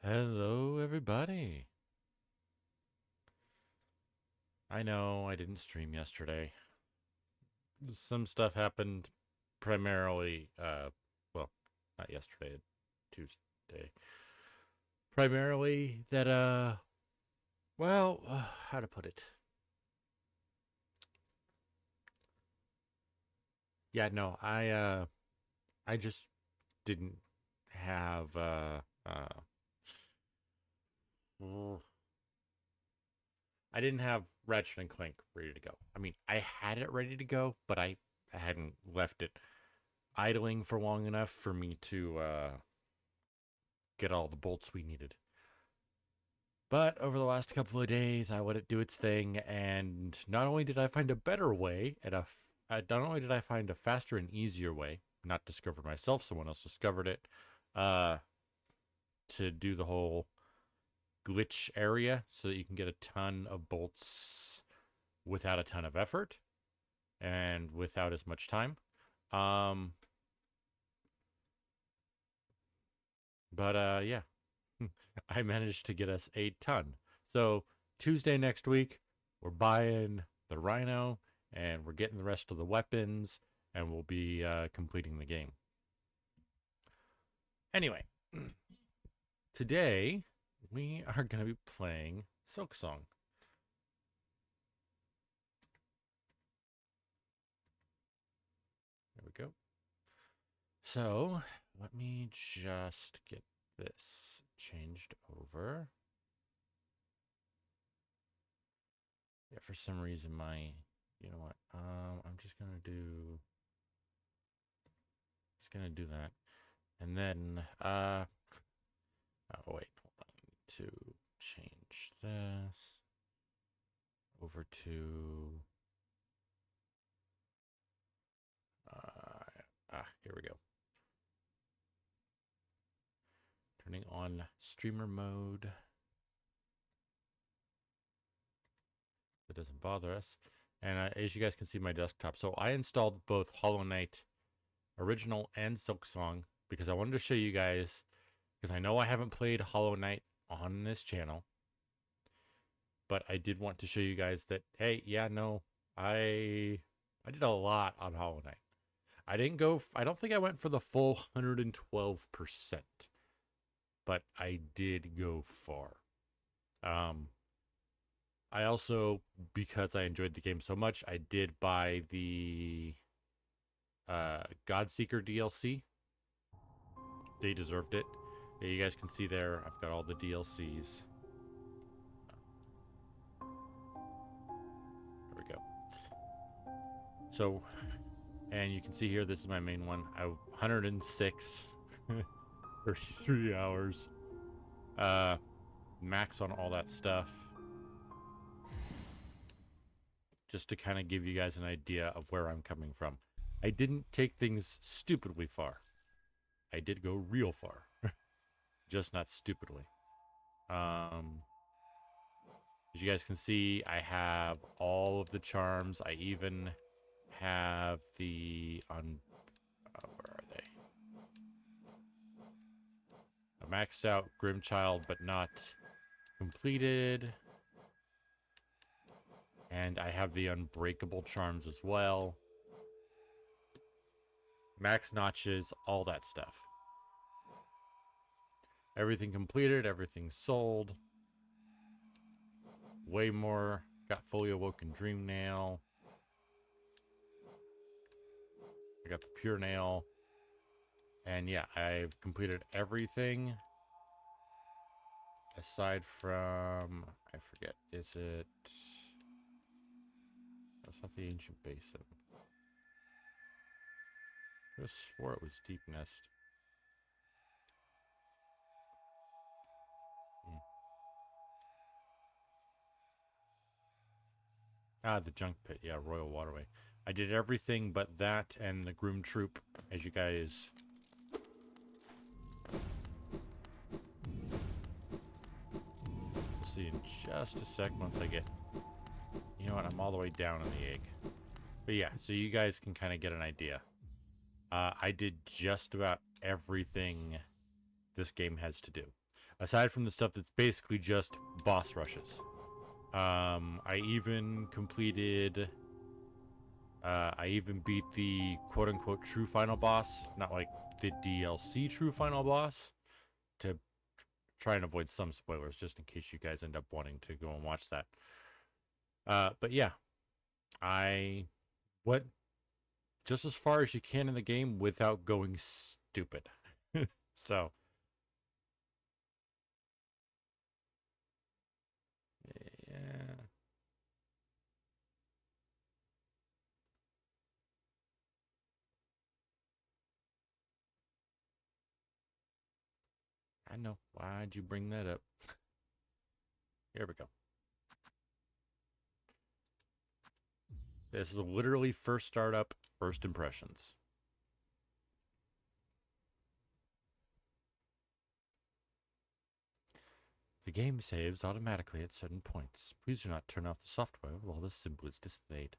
Hello, everybody. I know I didn't stream yesterday. Some stuff happened primarily, well, not yesterday, Tuesday. Primarily that, well, how to put it? Yeah, no, I just didn't have, mm, I didn't have Ratchet and Clank ready to go. I mean, I had it ready to go, but I hadn't left it idling for long enough for me to get all the bolts we needed. But over the last couple of days, I let it do its thing, and not only did I find a better way, not only did I find a faster and easier way, not discovered myself, someone else discovered it, uh, to do the whole glitch area so that you can get a ton of bolts without a ton of effort and without as much time. Um, but yeah, I managed to get us a ton. So Tuesday next week, we're buying the Rhino and we're getting the rest of the weapons and we'll be completing the game. Anyway, today we are going to be playing Silksong. There we go. So let me just get this changed over. Yeah, for some reason you know what? I'm just gonna do that, and then oh wait, hold on. I need to change this over to here we go. Turning on streamer mode. That doesn't bother us. And as you guys can see my desktop, so I installed both Hollow Knight Original and Silksong because I wanted to show you guys, because I know I haven't played Hollow Knight on this channel, but I did want to show you guys that, hey, yeah, no, I did a lot on Hollow Knight. I don't think I went for the full 112%, but I did go far. I also, because I enjoyed the game so much, I did buy the Godseeker DLC. They deserved it. You guys can see there, I've got all the DLCs. There we go. So, and you can see here, this is my main one. I have 106, 33 hours. Max on all that stuff. Just to kind of give you guys an idea of where I'm coming from. I didn't take things stupidly far. I did go real far. Just not stupidly. As you guys can see, I have all of the charms. I even have the where are they? A maxed out Grimchild, but not completed. And I have the unbreakable charms as well. Max notches, all that stuff. Everything completed, everything sold. Way more. Got fully awoken dream nail. I got the pure nail. And yeah, I've completed everything aside from, I forget, is it, that's not the ancient basin. I just swore it was Deep Nest. Ah, the junk pit, yeah, Royal Waterway. I did everything but that and the Groom Troop, as you guys. We'll see in just a sec once I get. You know what? I'm all the way down in the egg. But yeah, so you guys can kind of get an idea. I did just about everything this game has to do. Aside from the stuff that's basically just boss rushes. I even completed. I even beat the quote-unquote true final boss, not like the DLC true final boss, to try and avoid some spoilers, just in case you guys end up wanting to go and watch that. But yeah, I went just as far as you can in the game without going stupid. So, yeah. I know. Why'd you bring that up? Here we go. This is literally first startup, first impressions. The game saves automatically at certain points. Please do not turn off the software while this symbol is displayed.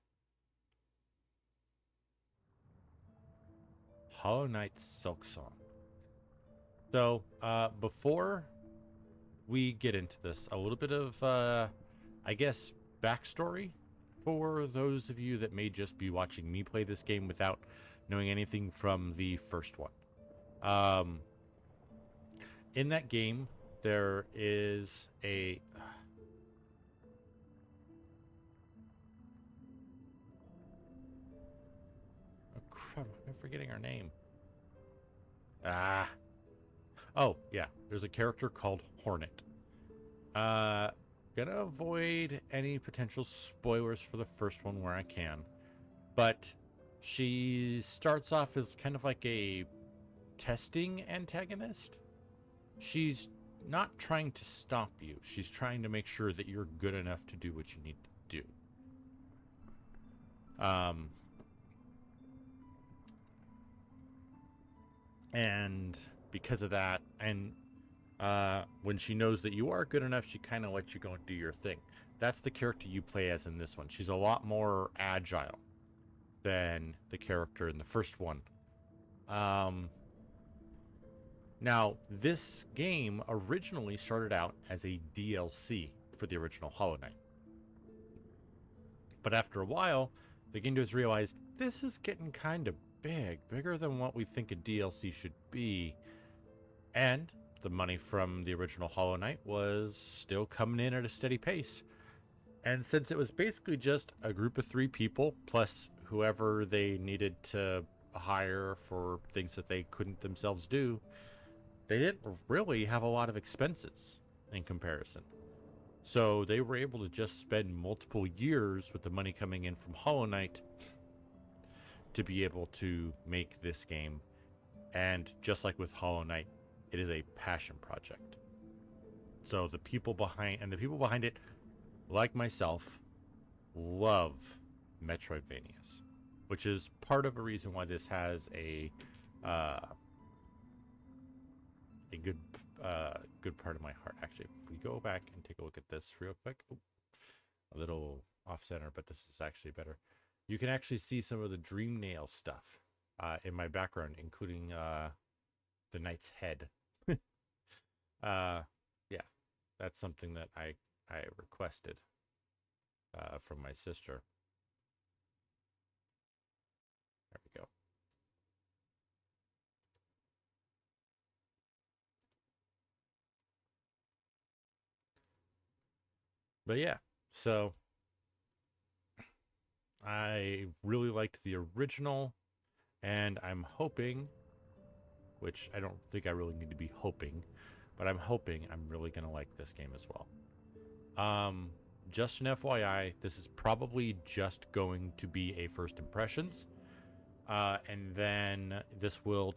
Hollow Knight Silksong. So, before we get into this, a little bit of, I guess, backstory for those of you that may just be watching me play this game without knowing anything from the first one. In that game, there is a... Oh, crap, I'm forgetting her name. Oh, yeah. There's a character called Hornet. Gonna avoid any potential spoilers for the first one where I can. But she starts off as kind of like a testing antagonist. She's not trying to stop you. She's trying to make sure that you're good enough to do what you need to do. And because of that, and when she knows that you are good enough, she kind of lets you go and do your thing. That's the character you play as in this one. She's a lot more agile than the character in the first one. Now, this game originally started out as a DLC for the original Hollow Knight. But after a while, the game devs realized this is getting kind of big, bigger than what we think a DLC should be. And the money from the original Hollow Knight was still coming in at a steady pace. And since it was basically just a group of 3 people, plus whoever they needed to hire for things that they couldn't themselves do, they didn't really have a lot of expenses in comparison. So they were able to just spend multiple years with the money coming in from Hollow Knight to be able to make this game. And just like with Hollow Knight, it is a passion project. So the people behind it, like myself, love Metroidvanias, which is part of a reason why this has a good part of my heart. Actually, if we go back and take a look at this real quick, a little off center, but this is actually better. You can actually see some of the Dream Nail stuff in my background, including the knight's head. Yeah, that's something that I requested from my sister. There we go. But yeah, so I really liked the original, and I'm hoping, which I don't think I really need to be hoping, but I'm hoping I'm really going to like this game as well. Just an FYI, this is probably just going to be a first impressions. And then this will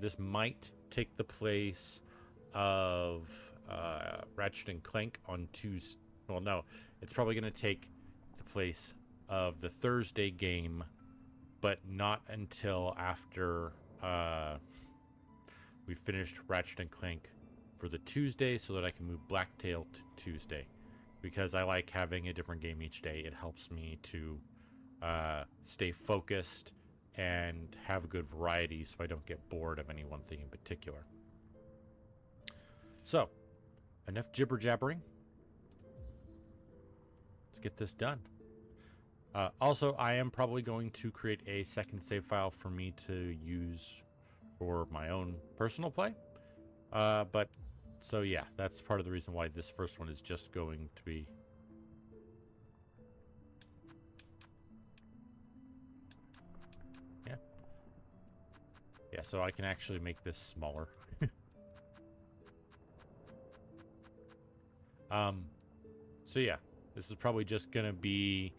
this might take the place of Ratchet and Clank on Tuesday. Well, no, it's probably going to take the place of the Thursday game, but not until after we finished Ratchet and Clank for the Tuesday, so that I can move Blacktail to Tuesday, because I like having a different game each day. It helps me to stay focused and have a good variety, so I don't get bored of any one thing in particular. So, enough jibber jabbering. Let's get this done. Also, I am probably going to create a second save file for me to use for my own personal play. But so yeah, that's part of the reason why this first one is just going to be. Yeah. Yeah, so I can actually make this smaller. So yeah, this is probably just gonna be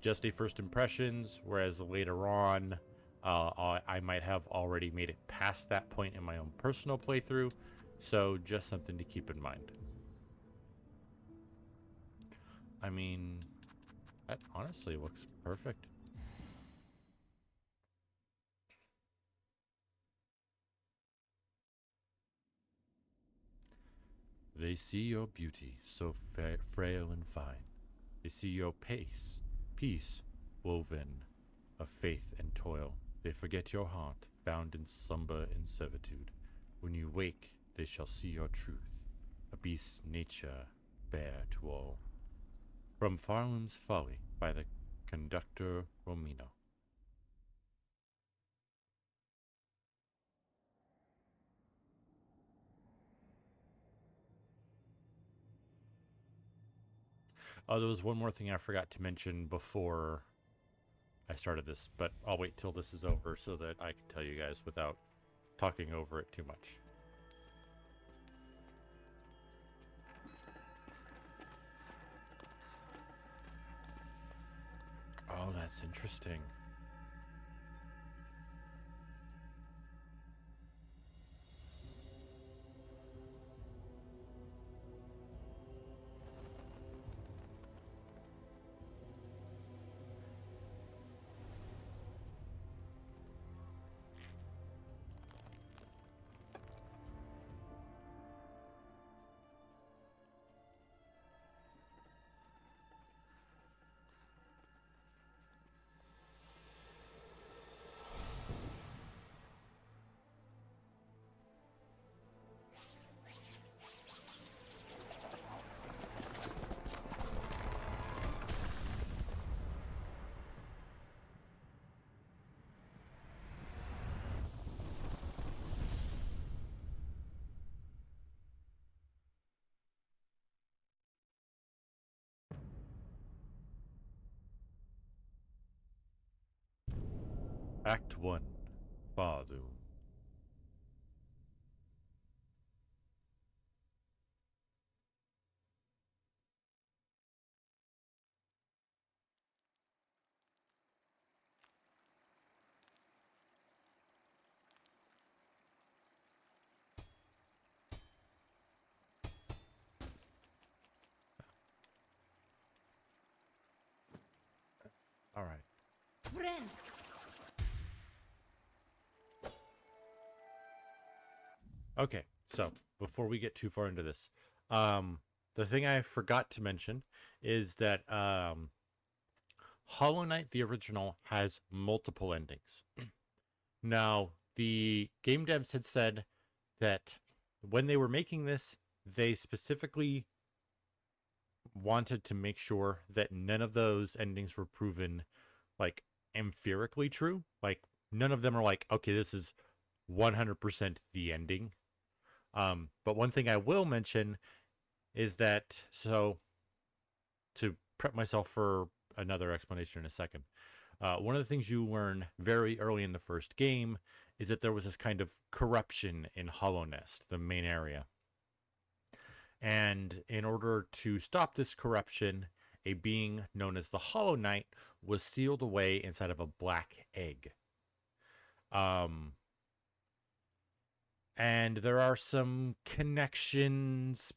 just a first impressions, whereas later on, I might have already made it past that point in my own personal playthrough. So just something to keep in mind. I mean, that honestly looks perfect. They see your beauty, so frail and fine. They see your peace woven of faith and toil. They forget your heart, bound in slumber and servitude. When you wake, they shall see your truth, a beast's nature bare to all. From Farnham's Folly by the conductor Romino. Oh, there was one more thing I forgot to mention before I started this, but I'll wait till this is over so that I can tell you guys without talking over it too much. Oh, that's interesting. Act 1, Father. All right. Bren. Okay, so before we get too far into this, the thing I forgot to mention is that Hollow Knight, the original, has multiple endings. Now, the game devs had said that when they were making this, they specifically wanted to make sure that none of those endings were proven like empirically true. Like, none of them are like, okay, this is 100% the ending. But one thing I will mention is that, so to prep myself for another explanation in a second, one of the things you learn very early in the first game is that there was this kind of corruption in Hollow Nest, the main area. And in order to stop this corruption, a being known as the Hollow Knight was sealed away inside of a black egg. And there are some connections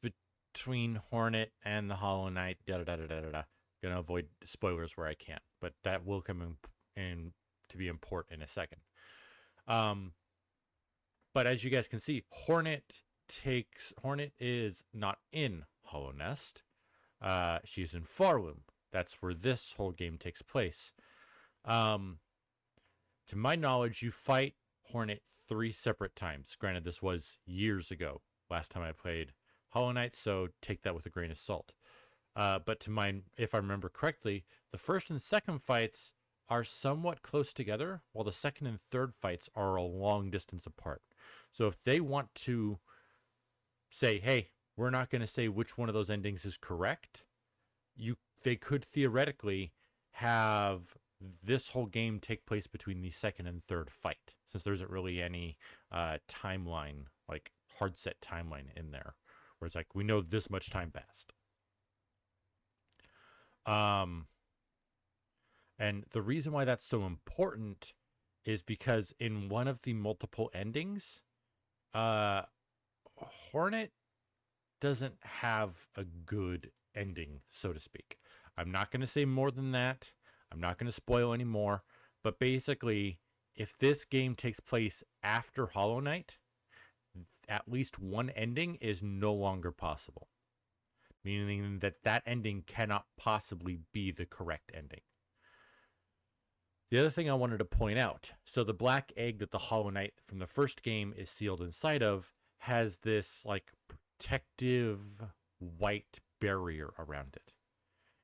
between Hornet and the Hollow Knight. Da da da da da da. Gonna avoid spoilers where I can, but that will come in to be important in a second. But as you guys can see, Hornet is not in Hollow Nest. She's in Farloom. That's where this whole game takes place. To my knowledge, you fight Hornet 3 separate times. Granted, this was years ago. last time I played Hollow Knight, so take that with a grain of salt. But to mine, if I remember correctly, the first and second fights are somewhat close together, while the second and third fights are a long distance apart. So if they want to say, hey, we're not going to say which one of those endings is correct, they could theoretically have this whole game take place between the second and third fight, since there isn't really any timeline, like hard set timeline in there, where it's like we know this much time passed. And the reason why that's so important is because in one of the multiple endings, Hornet doesn't have a good ending, so to speak. I'm not going to say more than that. I'm not going to spoil any more. But basically, if this game takes place after Hollow Knight, at least one ending is no longer possible. Meaning that ending cannot possibly be the correct ending. The other thing I wanted to point out, so the black egg that the Hollow Knight from the first game is sealed inside of has this like protective white barrier around it.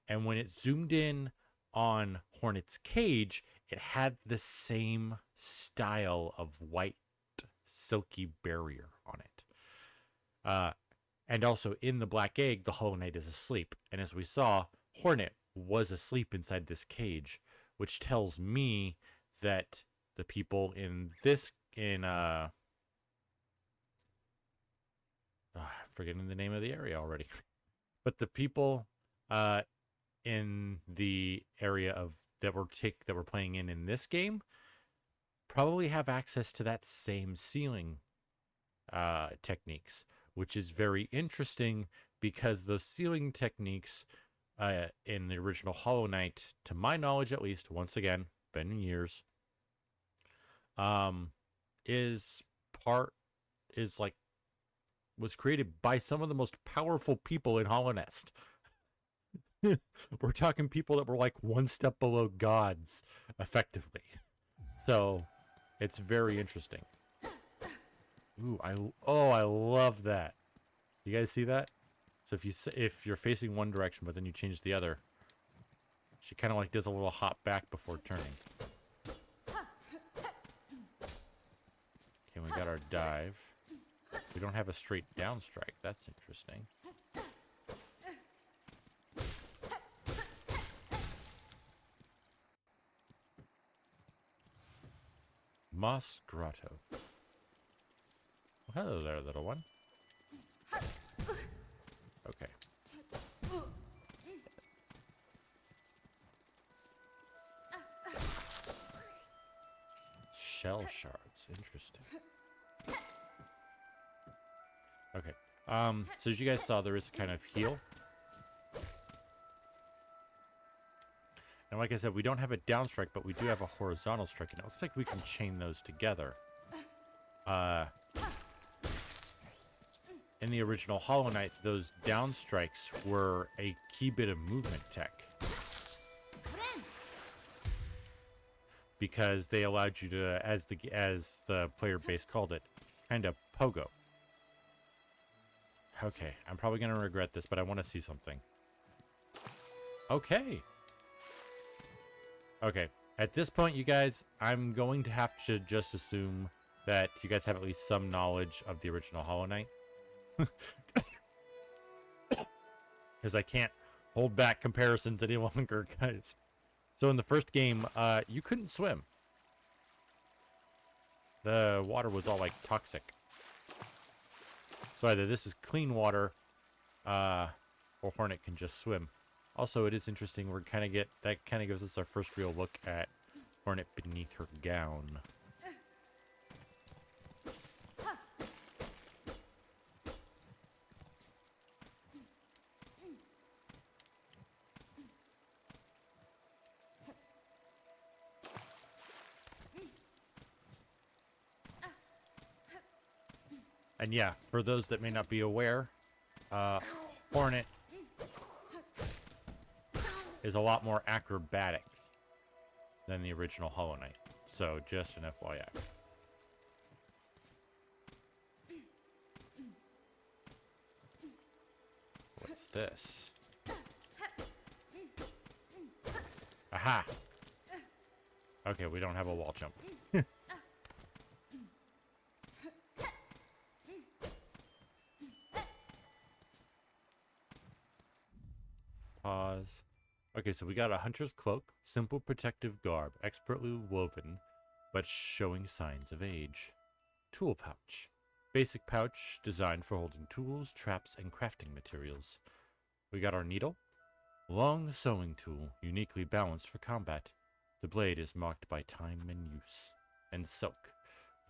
And when it zoomed in on Hornet's cage, it had the same style of white silky barrier on it. And also in the black egg, the Hollow Knight is asleep. And as we saw, Hornet was asleep inside this cage, which tells me that the people I'm forgetting the name of the area already. But the people in the area that we're playing in this game probably have access to that same sealing techniques, which is very interesting because those sealing techniques in the original Hollow Knight, to my knowledge at least, once again, been in years, was created by some of the most powerful people in Hollow Nest. We're talking people that were like one step below gods, effectively. So, it's very interesting. Ooh, I love that. You guys see that? So if you're facing one direction, but then you change the other, she kind of like does a little hop back before turning. Okay, we got our dive. We don't have a straight down strike. That's interesting. Moss Grotto. Well, hello there, little one. Okay. Shell shards. Interesting. Okay. So as you guys saw, there is a kind of heal. And like I said, we don't have a down strike, but we do have a horizontal strike. And it looks like we can chain those together. In the original Hollow Knight, those down strikes were a key bit of movement tech. Because they allowed you to, as the player base called it, kind of pogo. Okay, I'm probably going to regret this, but I want to see something. Okay. Okay, at this point, you guys, I'm going to have to just assume that you guys have at least some knowledge of the original Hollow Knight. Because I can't hold back comparisons any longer, guys. So in the first game, you couldn't swim. The water was all like toxic. So either this is clean water, or Hornet can just swim. Also, it is interesting. That kind of gives us our first real look at Hornet beneath her gown. And yeah, for those that may not be aware, Hornet is a lot more acrobatic than the original Hollow Knight. So, just an FYI. What's this? Aha! Okay, we don't have a wall jump. Pause. Okay, so we got a hunter's cloak, simple protective garb, expertly woven, but showing signs of age. Tool pouch. Basic pouch designed for holding tools, traps, and crafting materials. We got our needle. Long sewing tool, uniquely balanced for combat. The blade is marked by time and use. And silk.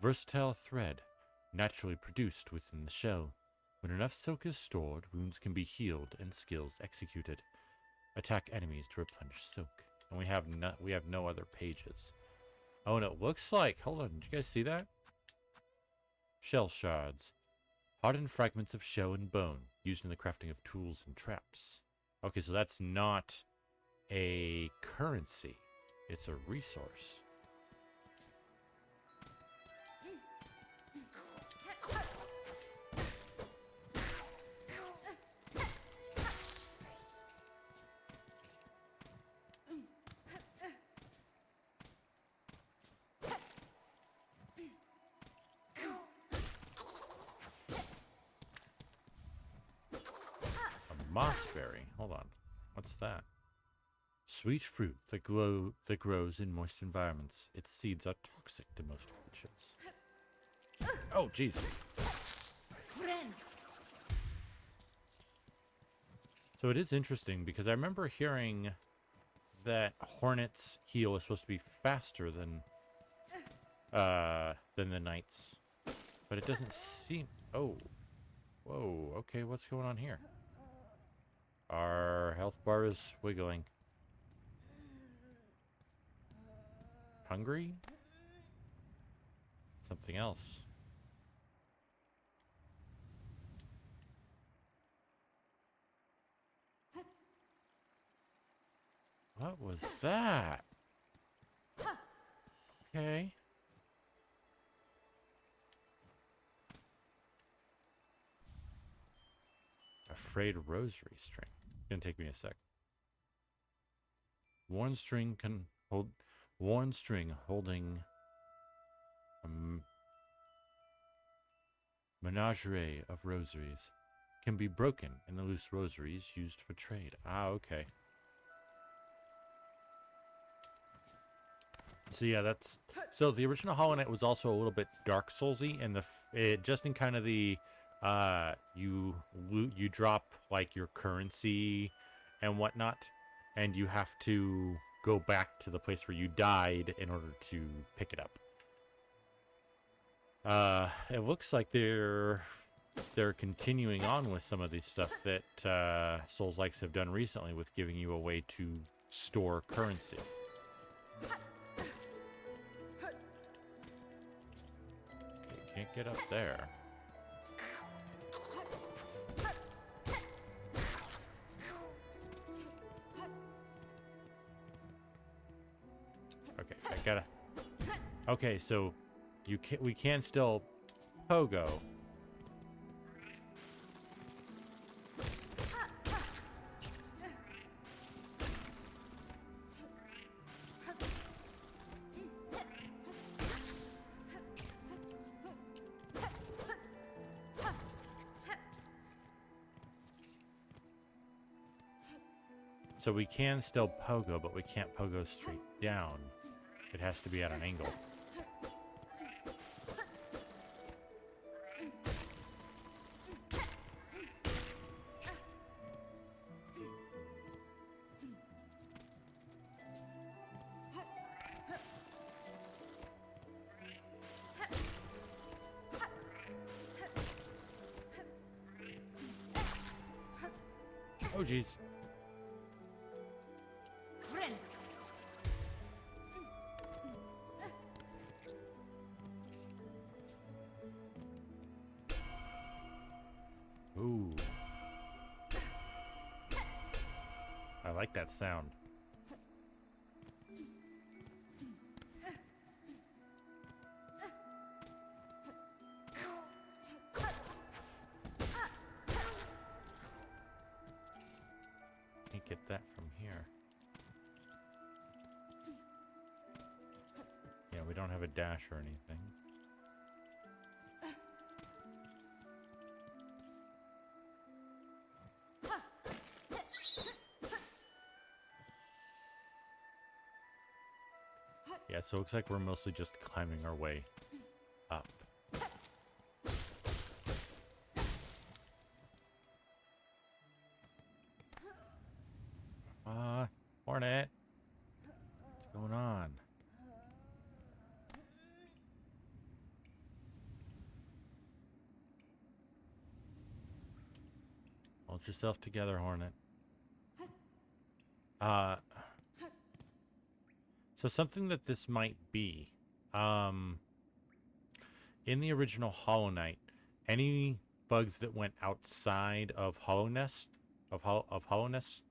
Versatile thread, naturally produced within the shell. When enough silk is stored, wounds can be healed and skills executed. Attack enemies to replenish silk. And we have no other pages. Oh, and it looks like, hold on, did you guys see that? Shell shards. Hardened fragments of shell and bone, used in the crafting of tools and traps. Okay, so that's not a currency. It's a resource. Mossberry. Hold on. What's that? Sweet fruit that grows in moist environments. Its seeds are toxic to most creatures. Oh, jeez. So it is interesting because I remember hearing that Hornet's heal is supposed to be faster than the Knight's, but it doesn't seem. Oh, whoa. Okay, what's going on here? Our health bar is wiggling. Hungry? Something else. What was that? Okay. Afraid rosary string. It's gonna take me a sec. Worn string holding a menagerie of rosaries can be broken in the loose rosaries used for trade. Ah, okay. So yeah, so the original Hollow Knight was also a little bit Dark Soulsy, and just in kind of the you drop like your currency and whatnot, and you have to go back to the place where you died in order to pick it up. It looks like they're continuing on with some of the stuff that Souls-likes have done recently with giving you a way to store currency. Okay, can't get up there. Okay, I gotta. Okay, so we can still pogo. So we can still pogo, but we can't pogo straight down. It has to be at an angle. Oh, jeez. Ooh. I like that sound. we don't have a dash or anything. Yeah, so it looks like we're mostly just climbing our way up. Hornet. What's going on? Hold yourself together, Hornet. So something that this might be, in the original Hollow Knight, any bugs that went outside of Hollow Nest, Hollow Nest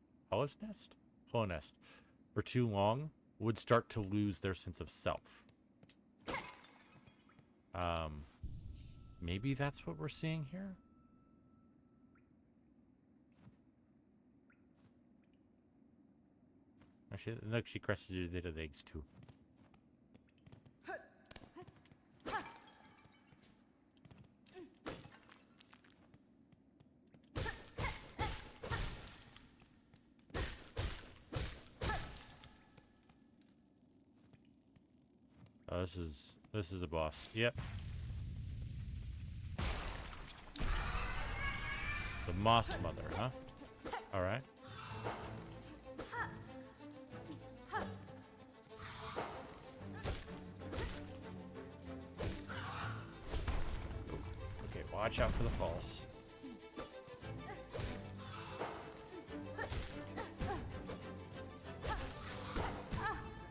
for too long would start to lose their sense of self. Maybe that's what we're seeing here. Actually, look, she crushes your little legs too. Oh, this is a boss. Yep. The Moss Mother, huh? All right. Okay, watch out for the falls.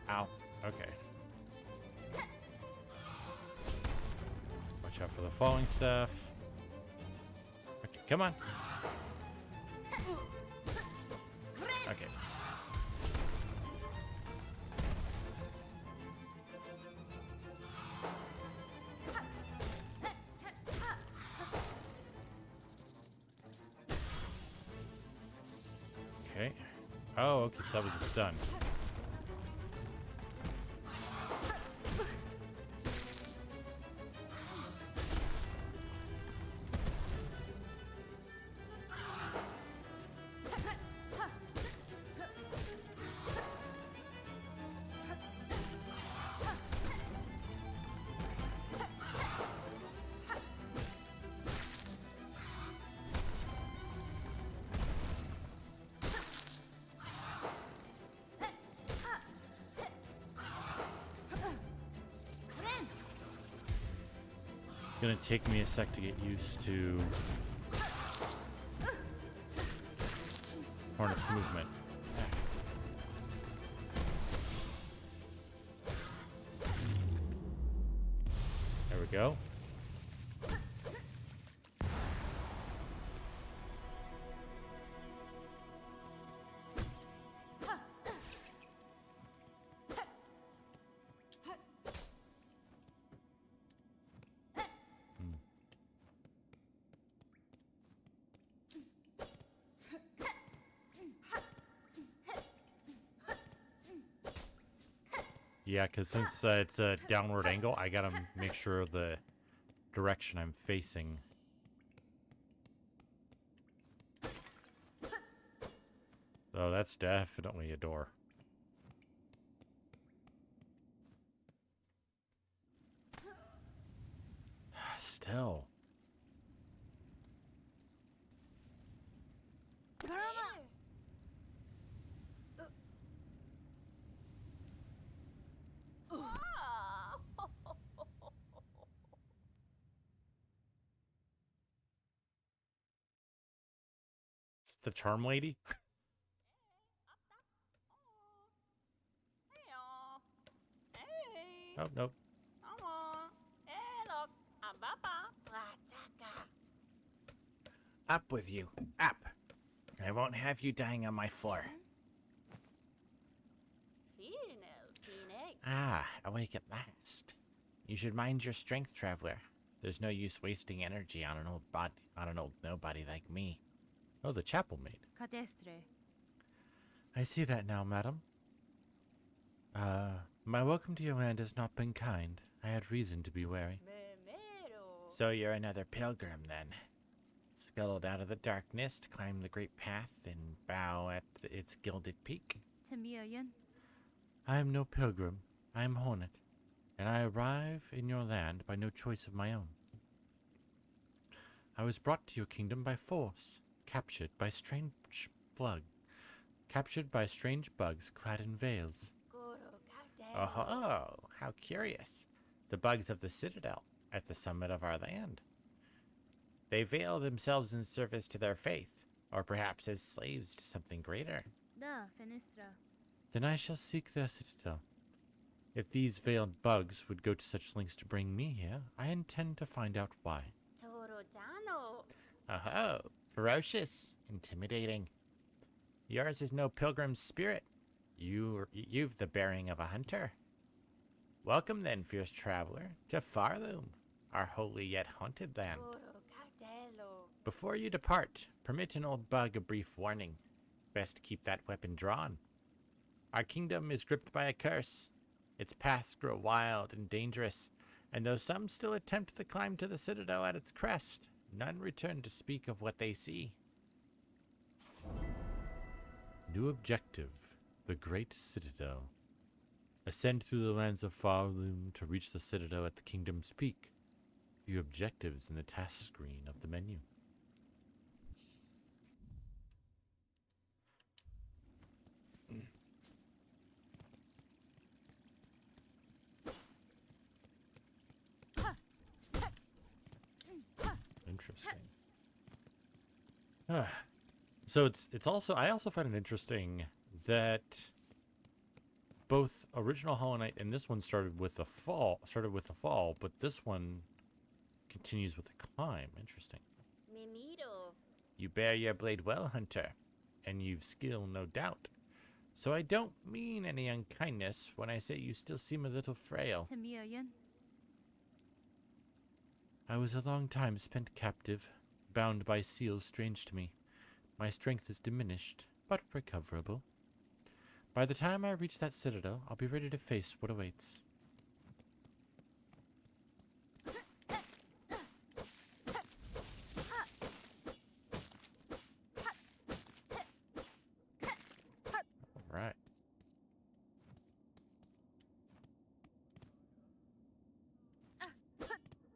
Ow. Okay. Watch out for the falling stuff. Okay, come on. Okay. Okay. Oh, okay, so that was a stun. Gonna take me a sec to get used to Hornet's movement. There we go. Yeah, because since it's a downward angle, I gotta make sure the direction I'm facing. Oh, that's definitely a door. Still. The charm lady? Oh, nope. Up with you. Up. I won't have you dying on my floor. Ah, awake at last. You should mind your strength, traveler. There's no use wasting energy on an old nobody like me. Oh, the chapel maid. I see that now, madam. My welcome to your land has not been kind. I had reason to be wary. So you're another pilgrim, then. Scuttled out of the darkness to climb the great path and bow at its gilded peak. I am no pilgrim. I am Hornet, and I arrive in your land by no choice of my own. I was brought to your kingdom by force, captured by strange bugs clad in veils. Oh, how curious. The bugs of the citadel at the summit of our land. They veil themselves in service to their faith, or perhaps as slaves to something greater. Then I shall seek their citadel. If these veiled bugs would go to such lengths to bring me here, I intend to find out why. Oh, ferocious, intimidating. Yours is no pilgrim's spirit. You've the bearing of a hunter. Welcome then, fierce traveler, to Farloom, our holy yet haunted land. Before you depart, permit an old bug a brief warning. Best keep that weapon drawn. Our kingdom is gripped by a curse. Its paths grow wild and dangerous, and though some still attempt to climb to the citadel at its crest, none return to speak of what they see. New objective, the Great Citadel. Ascend through the lands of Farloom to reach the citadel at the kingdom's peak. View objectives in the task screen of the menu. Interesting. So it's also, I also find it interesting that both original Hollow Knight and this one started with a fall, but this one continues with a climb. Interesting. You bear your blade well, hunter, and you've skill, no doubt. So I don't mean any unkindness when I say you still seem a little frail. I was a long time spent captive, bound by seals strange to me. My strength is diminished, but recoverable. By the time I reach that citadel, I'll be ready to face what awaits. Alright.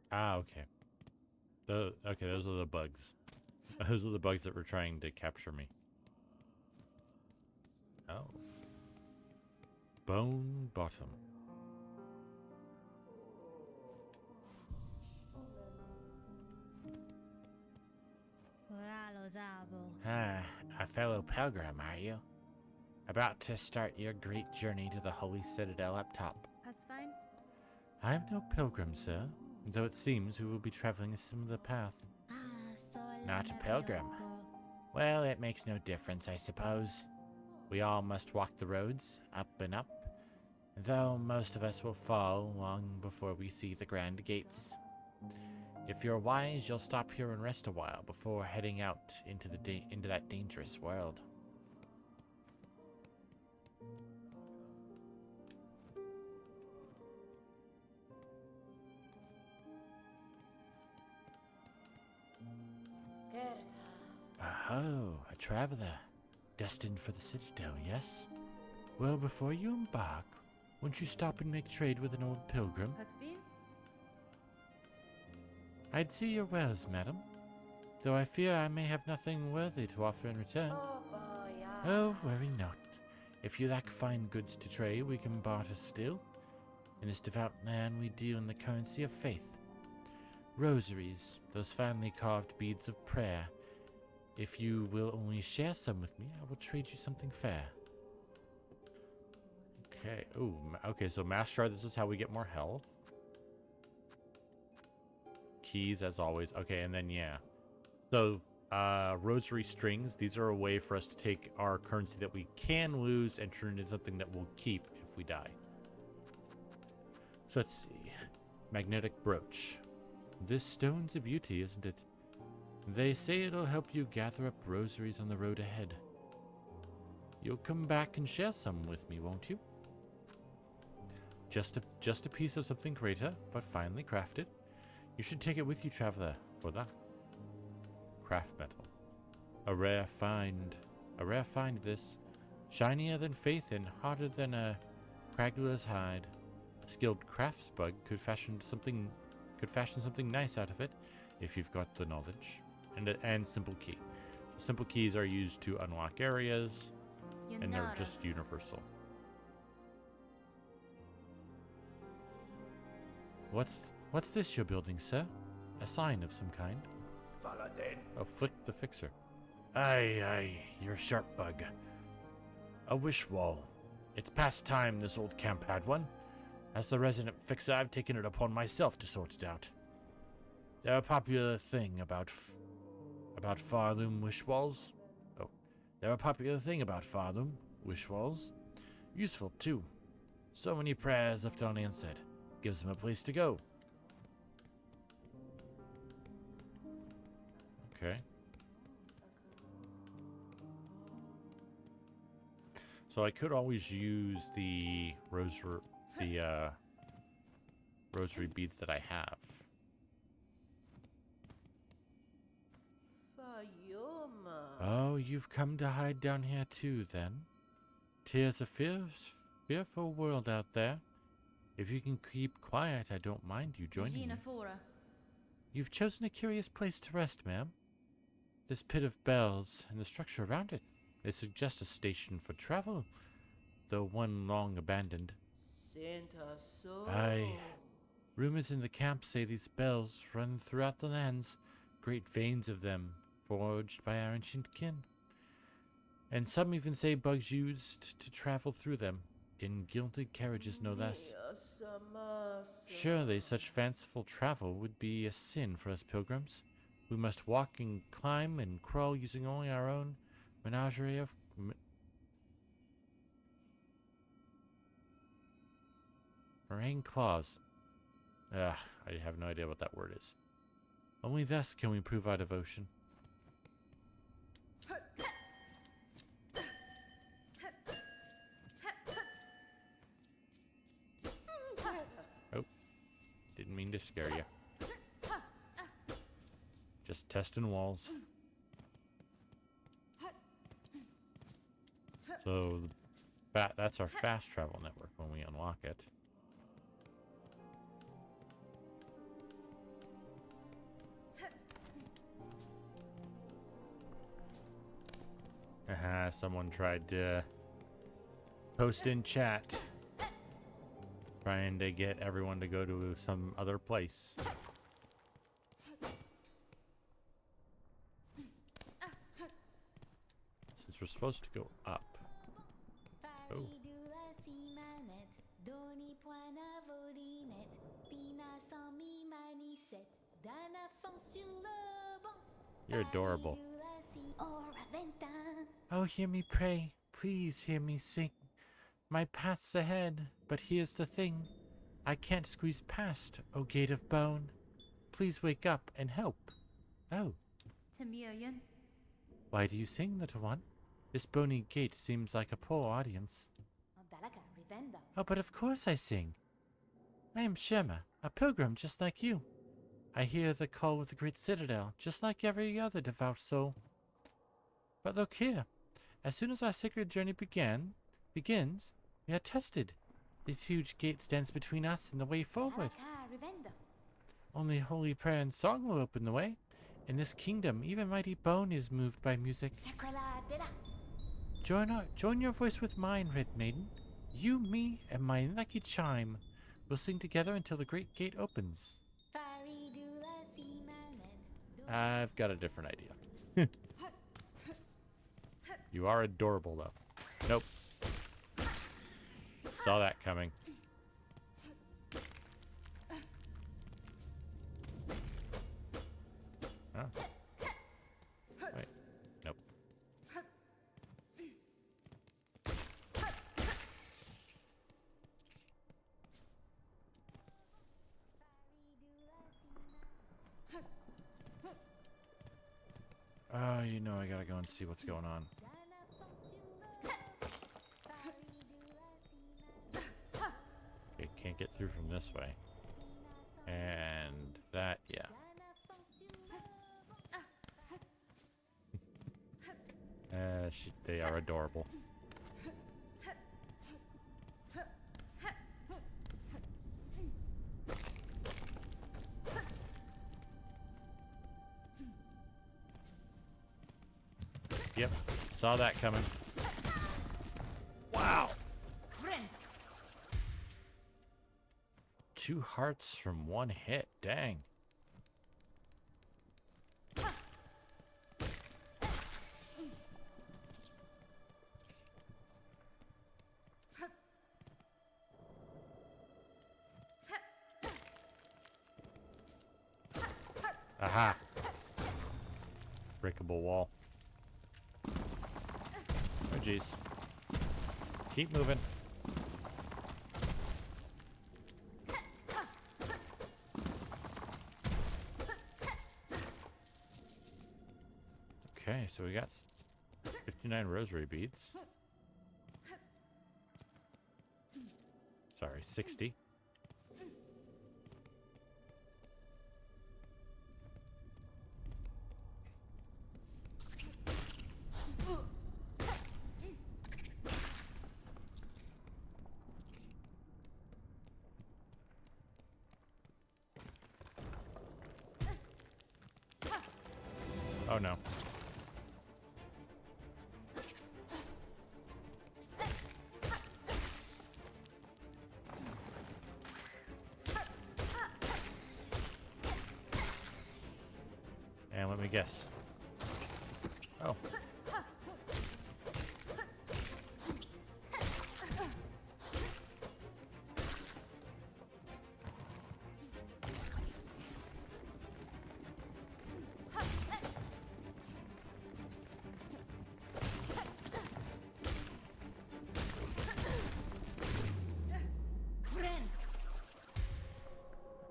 Ah, okay. Okay, those are the bugs. Those are the bugs that were trying to capture me. Oh. Bone Bottom. A fellow pilgrim, are you? About to start your great journey to the holy citadel up top. I am no pilgrim, sir, though it seems we will be traveling a similar path. Not a pilgrim. Well, it makes no difference, I suppose. We all must walk the roads, up and up, though most of us will fall long before we see the grand gates. If you're wise, you'll stop here and rest a while before heading out into that dangerous world. Oh, a traveler, destined for the citadel, yes? Well, before you embark, won't you stop and make trade with an old pilgrim? I'd see your wares, madam, though I fear I may have nothing worthy to offer in return. Oh, worry not. If you lack fine goods to trade, we can barter still. In this devout land, we deal in the currency of faith. Rosaries, those finely carved beads of prayer. If you will only share some with me, I will trade you something fair. Okay. Ooh, okay, so Mass Shard, this is how we get more health. Keys, as always. Okay, and then, yeah. So, Rosary Strings, these are a way for us to take our currency that we can lose and turn it into something that we'll keep if we die. So, let's see. Magnetic Brooch. This stone's a beauty, isn't it? They say it'll help you gather up rosaries on the road ahead. You'll come back and share some with me, won't you? Just a piece of something greater, but finely crafted. You should take it with you, traveler, for that. Craft metal. A rare find. A rare find this. Shinier than faith and harder than a cragula's hide. A skilled crafts bug could fashion something nice out of it if you've got the knowledge. And simple key. So simple keys are used to unlock areas, and they're just universal. What's this you're building, sir? A sign of some kind? Oh, Flick the Fixer. Aye, you're a sharp bug. A wish wall. It's past time this old camp had one. As the resident fixer, I've taken it upon myself to sort it out. They're a popular thing about Farloom wish walls. Oh, they're a popular thing about Farloom wish walls. Useful, too. So many prayers left unanswered. Gives them a place to go. Okay. So I could always use the rosary beads that I have. Oh, you've come to hide down here too, then? 'Tis a fearful world out there. If you can keep quiet, I don't mind you joining me. You've chosen a curious place to rest, ma'am. This pit of bells and the structure around it. They suggest a station for travel, though one long abandoned. Aye. Rumors in the camp say these bells run throughout the lands, great veins of them, forged by our ancient kin. And some even say bugs used to travel through them, in gilded carriages no less. Surely such fanciful travel would be a sin for us pilgrims. We must walk and climb and crawl using only our own menagerie of... Meringue claws. I have no idea what that word is. Only thus can we prove our devotion. Oh, didn't mean to scare you. Just testing walls. So that's our fast travel network when we unlock it. Someone tried to post in chat trying to get everyone to go to some other place. Since we're supposed to go up. Oh. You're adorable. Oh, hear me pray. Please hear me sing. My path's ahead, but here's the thing. I can't squeeze past, O gate of bone. Please wake up and help. Oh. Why do you sing, little one? This bony gate seems like a poor audience. Oh, but of course I sing. I am Shema, a pilgrim just like you. I hear the call of the great citadel, just like every other devout soul. But look here. As soon as our sacred journey begins, we are tested. This huge gate stands between us and the way forward. Only holy prayer and song will open the way. In this kingdom, even mighty bone is moved by music. Join your voice with mine, Red Maiden. You, me, and my lucky chime will sing together until the great gate opens. I've got a different idea. You are adorable, though. Nope. Saw that coming. Oh. Wait. Nope. Oh, you know I gotta go and see what's going on. can't get through from this way. And that, yeah. They are adorable. Yep, saw that coming. Wow. 2 hearts from 1 hit. Dang. Aha. Breakable wall. Oh, jeez. Keep moving. Okay, so we got 59 rosary beads. Sorry, 60. Oh no. And let me guess. Oh.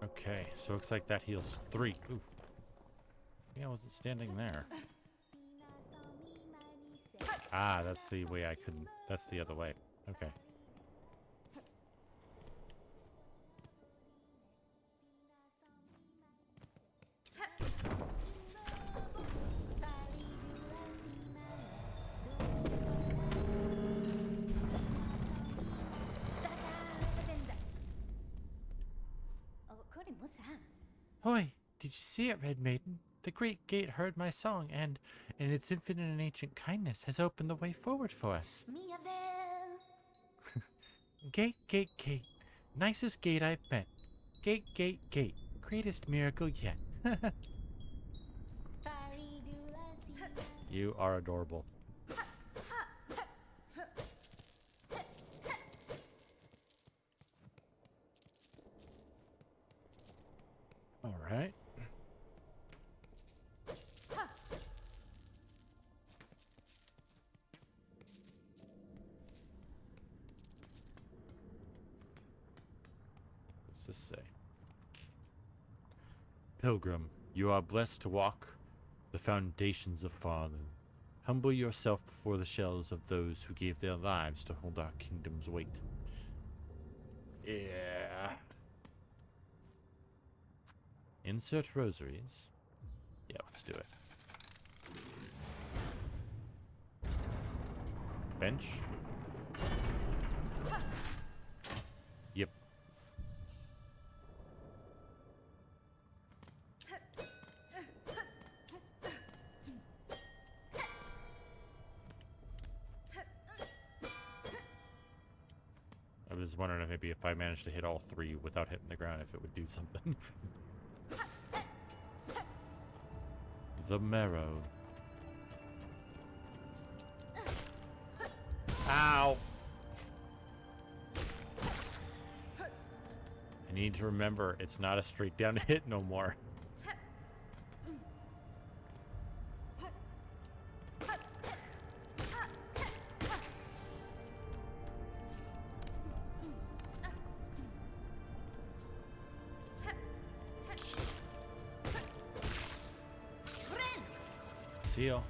Okay, so looks like that heals 3. Ooh. Yeah, I wasn't standing there. Ah, that's the way I couldn't. That's the other way. Okay. Hoi! Did you see it, Red Maiden? The great gate heard my song, and, in its infinite and ancient kindness, has opened the way forward for us. Gate, gate, gate. Nicest gate I've met. Gate, gate, gate. Greatest miracle yet. You are adorable. All right. What's this say? Pilgrim, you are blessed to walk the foundations of Fallen. Humble yourself before the shells of those who gave their lives to hold our kingdom's weight. Yeah. Insert rosaries. Yeah, let's do it. Bench. Yep. I was wondering if maybe if I managed to hit all 3 without hitting the ground, if it would do something. The marrow. Ow! I need to remember it's not a straight down hit no more. Seal.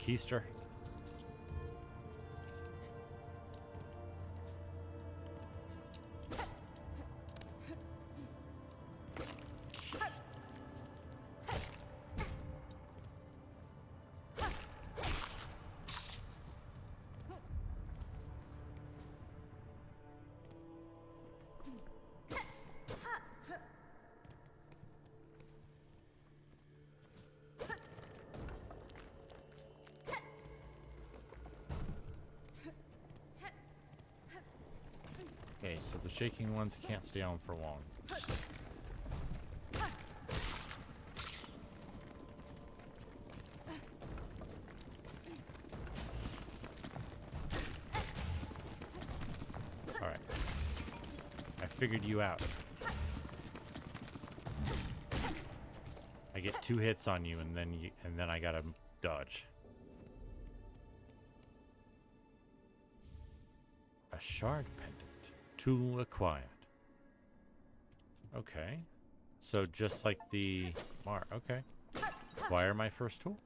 keister. Okay, so the shaking ones can't stay on for long. Alright. I figured you out. I get 2 hits on you and then I gotta dodge. A shard pendant. Tool acquired. Okay. So just like the okay. Acquire my first tool.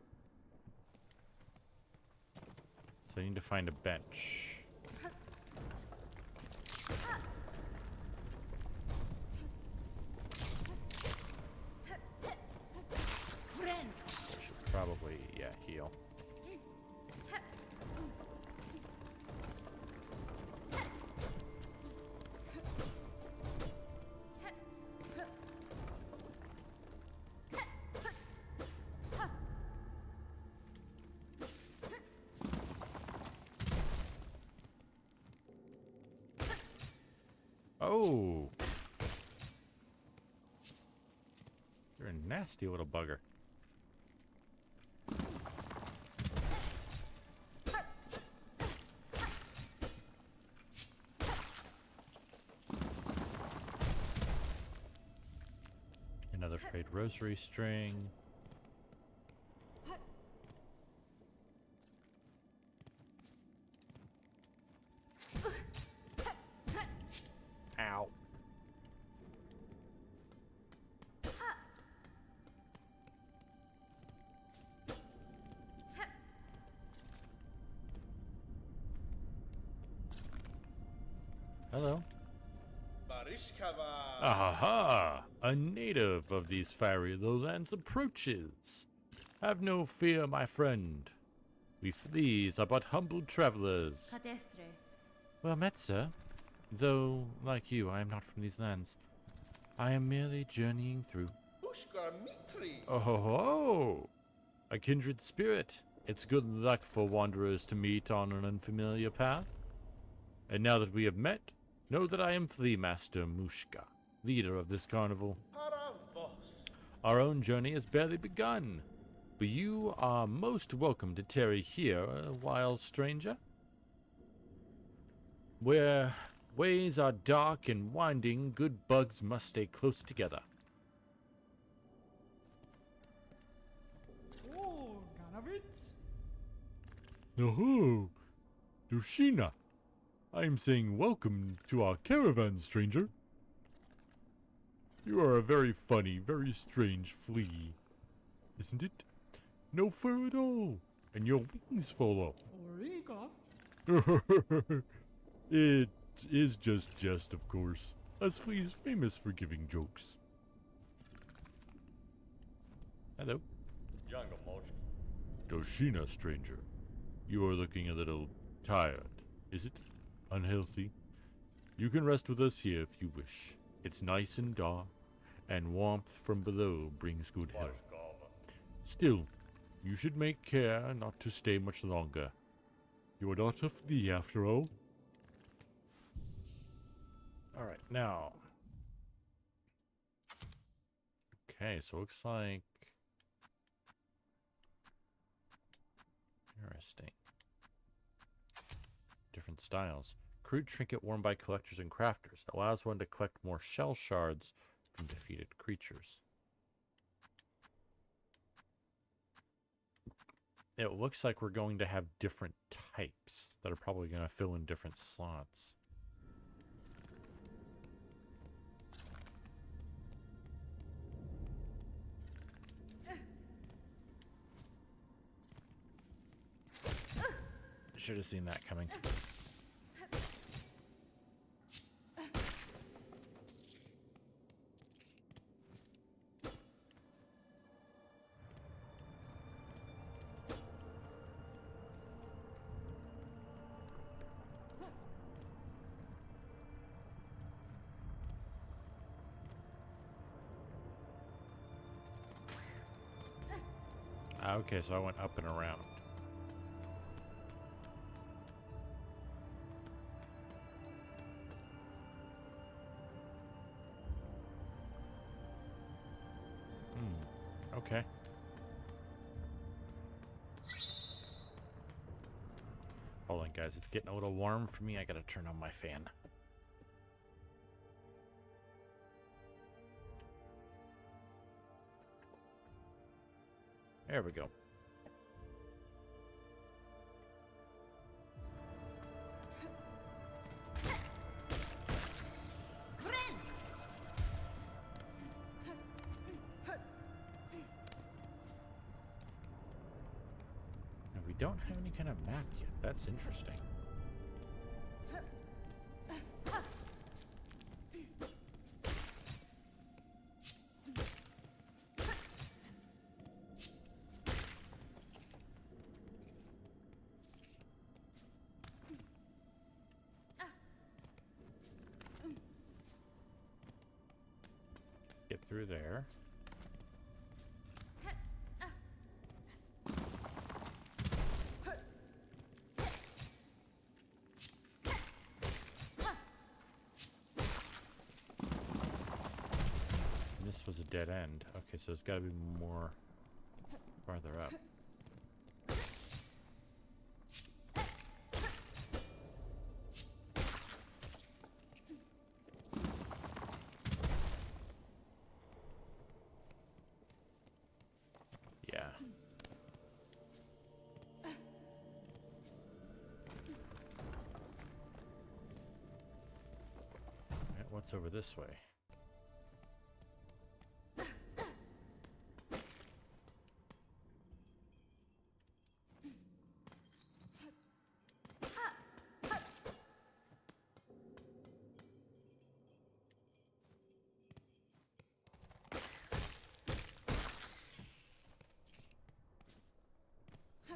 So I need to find a bench. I should probably, yeah, heal. Oh! You're a nasty little bugger. Another frayed rosary string. Ow. Hello. Aha! A native of these fiery lowlands approaches. Have no fear, my friend. We fleas are but humble travelers. Well met, sir. Though, like you, I am not from these lands. I am merely journeying through. Oh ho ho! A kindred spirit. It's good luck for wanderers to meet on an unfamiliar path. And now that we have met, know that I am Flea Master Mushka, leader of this carnival. Our own journey has barely begun, but you are most welcome to tarry here a while, stranger. Where ways are dark and winding, good bugs must stay close together. Oh, Dushina. I am saying welcome to our caravan, stranger. You are a very funny, very strange flea, isn't it? No fur at all, and your wings fall off. It is just jest, of course, as fleas famous for giving jokes. Hello. Doshina, stranger. You are looking a little tired, is it? Unhealthy? You can rest with us here if you wish. It's nice and dark, and warmth from below brings good health. Still, you should make care not to stay much longer. You are not a flea after all. Alright, now. Okay, so it looks like... Interesting. Different styles. Crude trinket worn by collectors and crafters. Allows one to collect more shell shards from defeated creatures. It looks like we're going to have different types that are probably going to fill in different slots. should have seen that coming. Okay, so I went up and around. Okay. Hold on, guys. It's getting a little warm for me. I gotta turn on my fan. There we go. And we don't have any kind of map yet. That's interesting. Get through there. This was a dead end. Okay, so there's got to be more farther up. Yeah. Alright, what's over this way?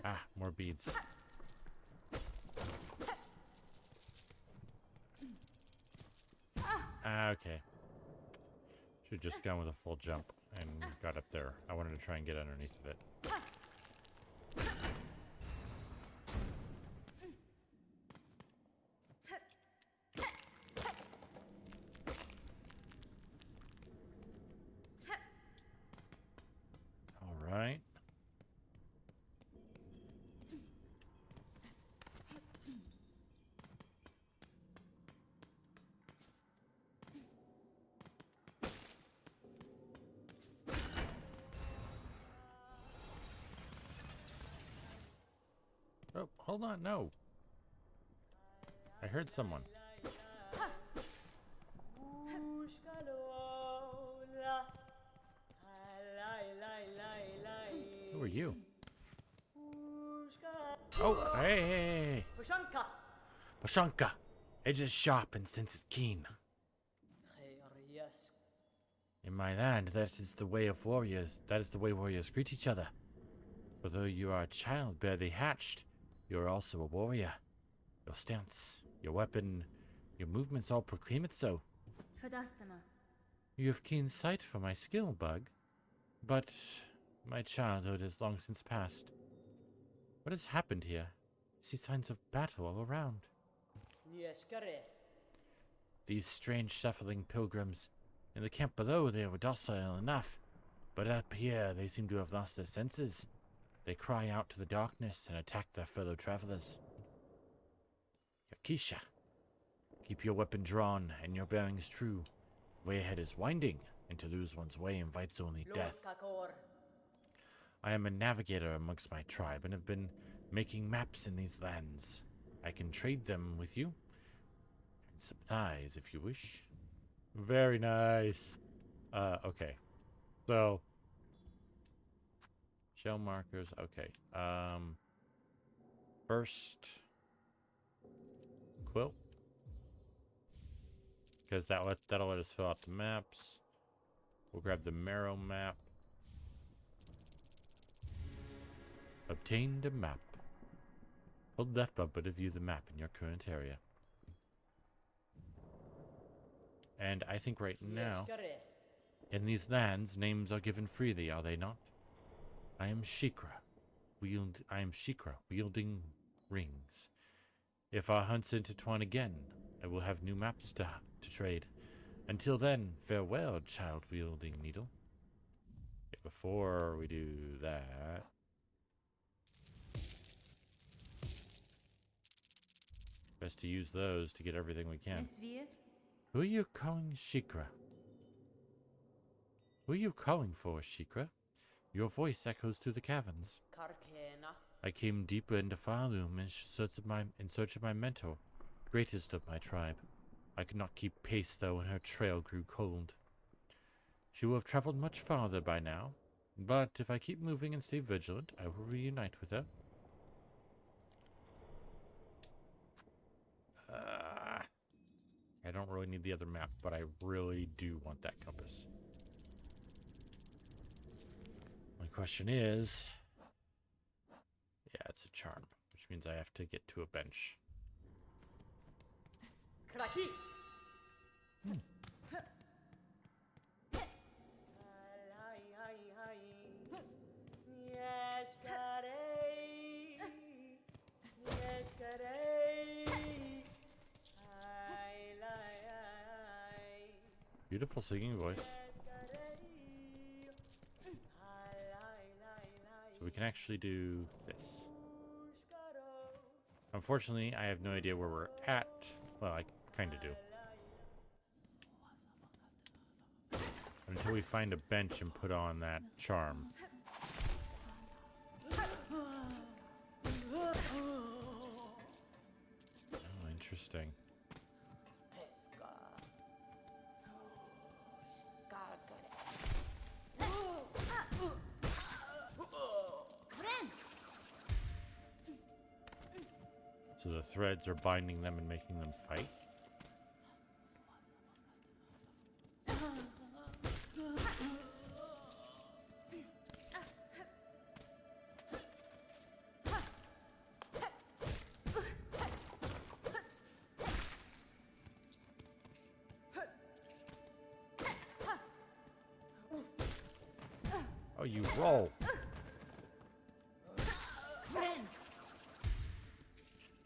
Ah, more beads. Ah, okay. Should've just gone with a full jump and got up there. I wanted to try and get underneath of it. All right. Oh, hold on, no. I heard someone. Who are you? Oh, hey. Pashanka. Edge is sharp and senses keen. In my land, that is the way of warriors. That is the way warriors greet each other. For though you are a child barely hatched, you are also a warrior. Your stance, your weapon, your movements all proclaim it so. You have keen sight for my skill, Bug. But my childhood is long since past. What has happened here? I see signs of battle all around. These strange shuffling pilgrims. In the camp below they were docile enough, but up here they seem to have lost their senses. They cry out to the darkness and attack their fellow travelers. Yakisha, keep your weapon drawn and your bearings true. The way ahead is winding, and to lose one's way invites only death. I am a navigator amongst my tribe and have been making maps in these lands. I can trade them with you and sympathize if you wish. Very nice. Okay. So shell markers, okay. First quilt. Because that'll let us fill out the maps. We'll grab the Marrow map. Obtained a map. Hold left bumper to view the map in your current area. And I think right now, in these lands, names are given freely, are they not? I am Shikra, wielding rings. If our hunts intertwine again, I will have new maps to trade. Until then, farewell, child-wielding needle. Before we do that... best to use those to get everything we can. Who are you calling Shikra? Who are you calling for, Shikra? Your voice echoes through the caverns. I came deeper into Farloom in search of my mentor, greatest of my tribe. I could not keep pace, though, when her trail grew cold. She will have traveled much farther by now, but if I keep moving and stay vigilant, I will reunite with her. I don't really need the other map, but I really do want that compass. My question is... yeah, it's a charm, which means I have to get to a bench. Beautiful singing voice. So we can actually do this. Unfortunately, I have no idea where we're at. Well, I kind of do. Until we find a bench and put on that charm. Oh, interesting. So the threads are binding them and making them fight? Oh, you roll!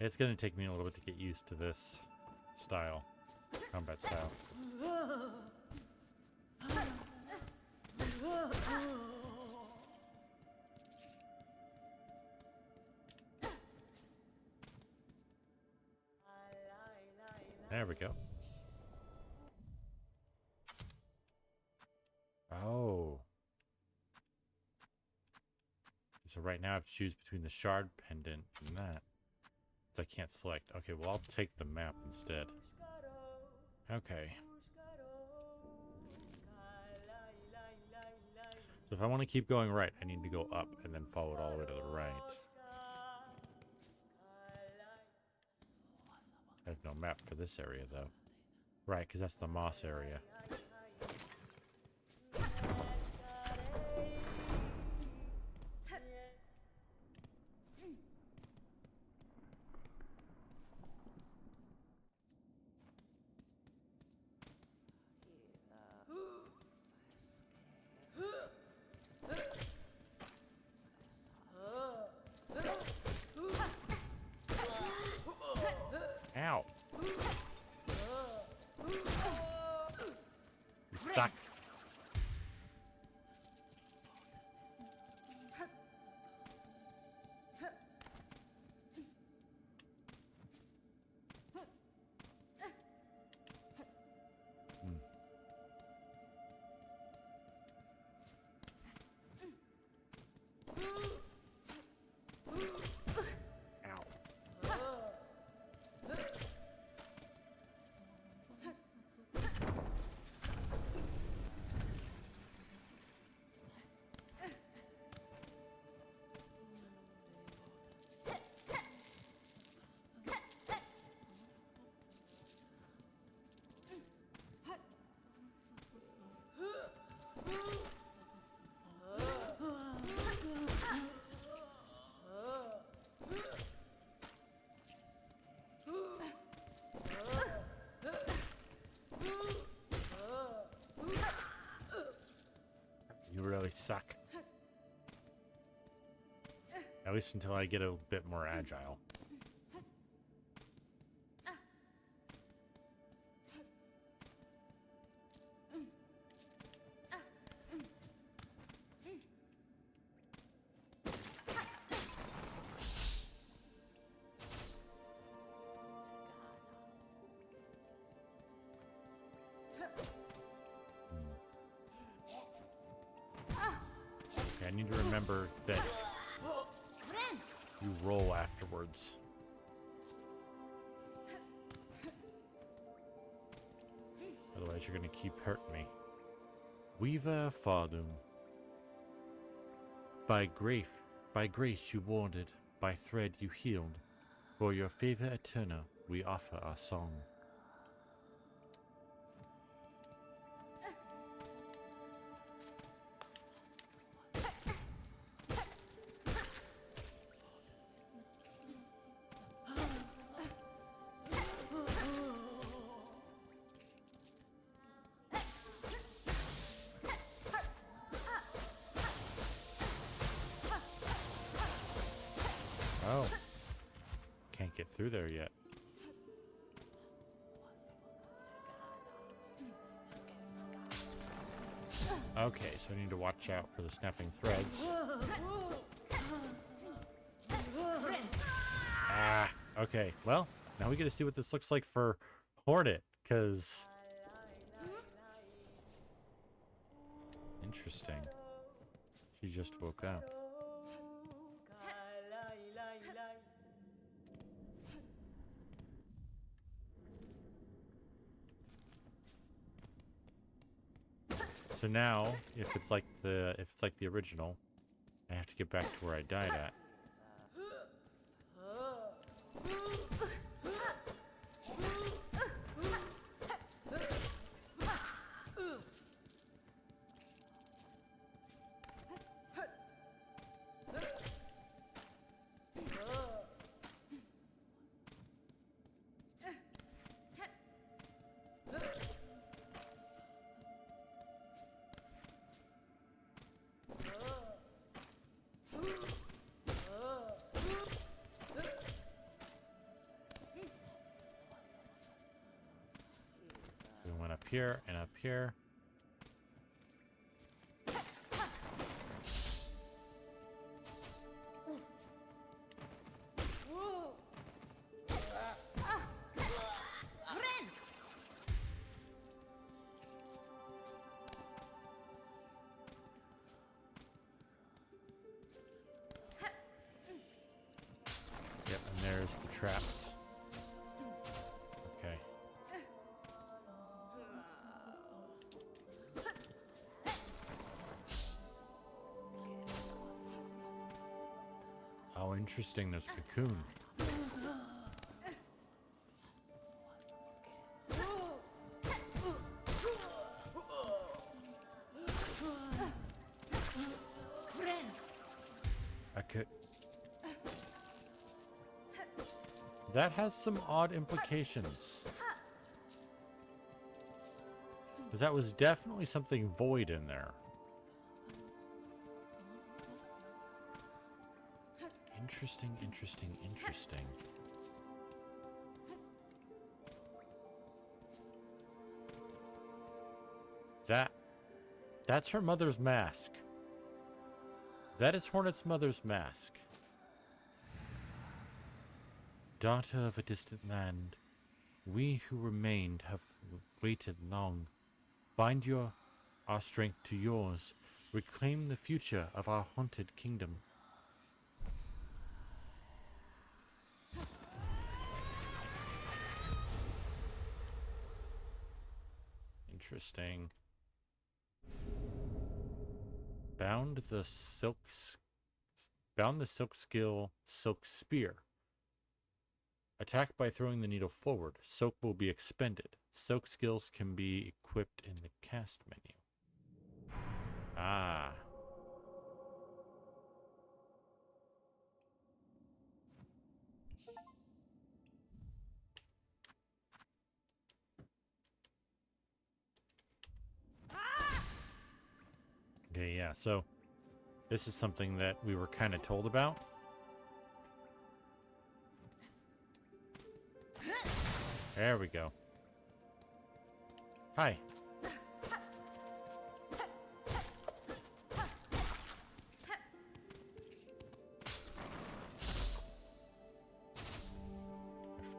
It's going to take me a little bit to get used to this style, combat style. There we go. Oh. So right now I have to choose between the shard pendant and that. I can't select. Okay, well, I'll take the map instead. Okay. So if I want to keep going right, I need to go up and then follow it all the way to the right. I have no map for this area, though. Right, because that's the moss area. Ow. You suck. really suck. At least until I get a bit more agile. Okay, I need to remember that you roll afterwards. Otherwise, you're going to keep hurting me. Weaver Fardum. By grace you warded, by thread you healed. For your favor eternal, we offer our song. Oh. Can't get through there yet. Okay, so I need to watch out for the snapping threads. Ah, okay. Well, now we get to see what this looks like for Hornet, because... Interesting. She just woke up. So now, if it's like the original, I have to get back to where I died at. We went up here and up here. Yep, and there's the traps. Okay. Oh, interesting, there's cocoon. I could... That has some odd implications. Because that was definitely something void in there. Interesting, interesting, interesting. That's her mother's mask. That is Hornet's mother's mask. Daughter of a distant land, we who remained have waited long. Bind our strength to yours. Reclaim the future of our haunted kingdom. Interesting. Bound the silk skill silk spear. Attack by throwing the needle forward. Soak will be expended. Soak skills can be equipped in the cast menu. Ah. Okay, Yeah, so this is something that we were kind of told about. There we go. Hi.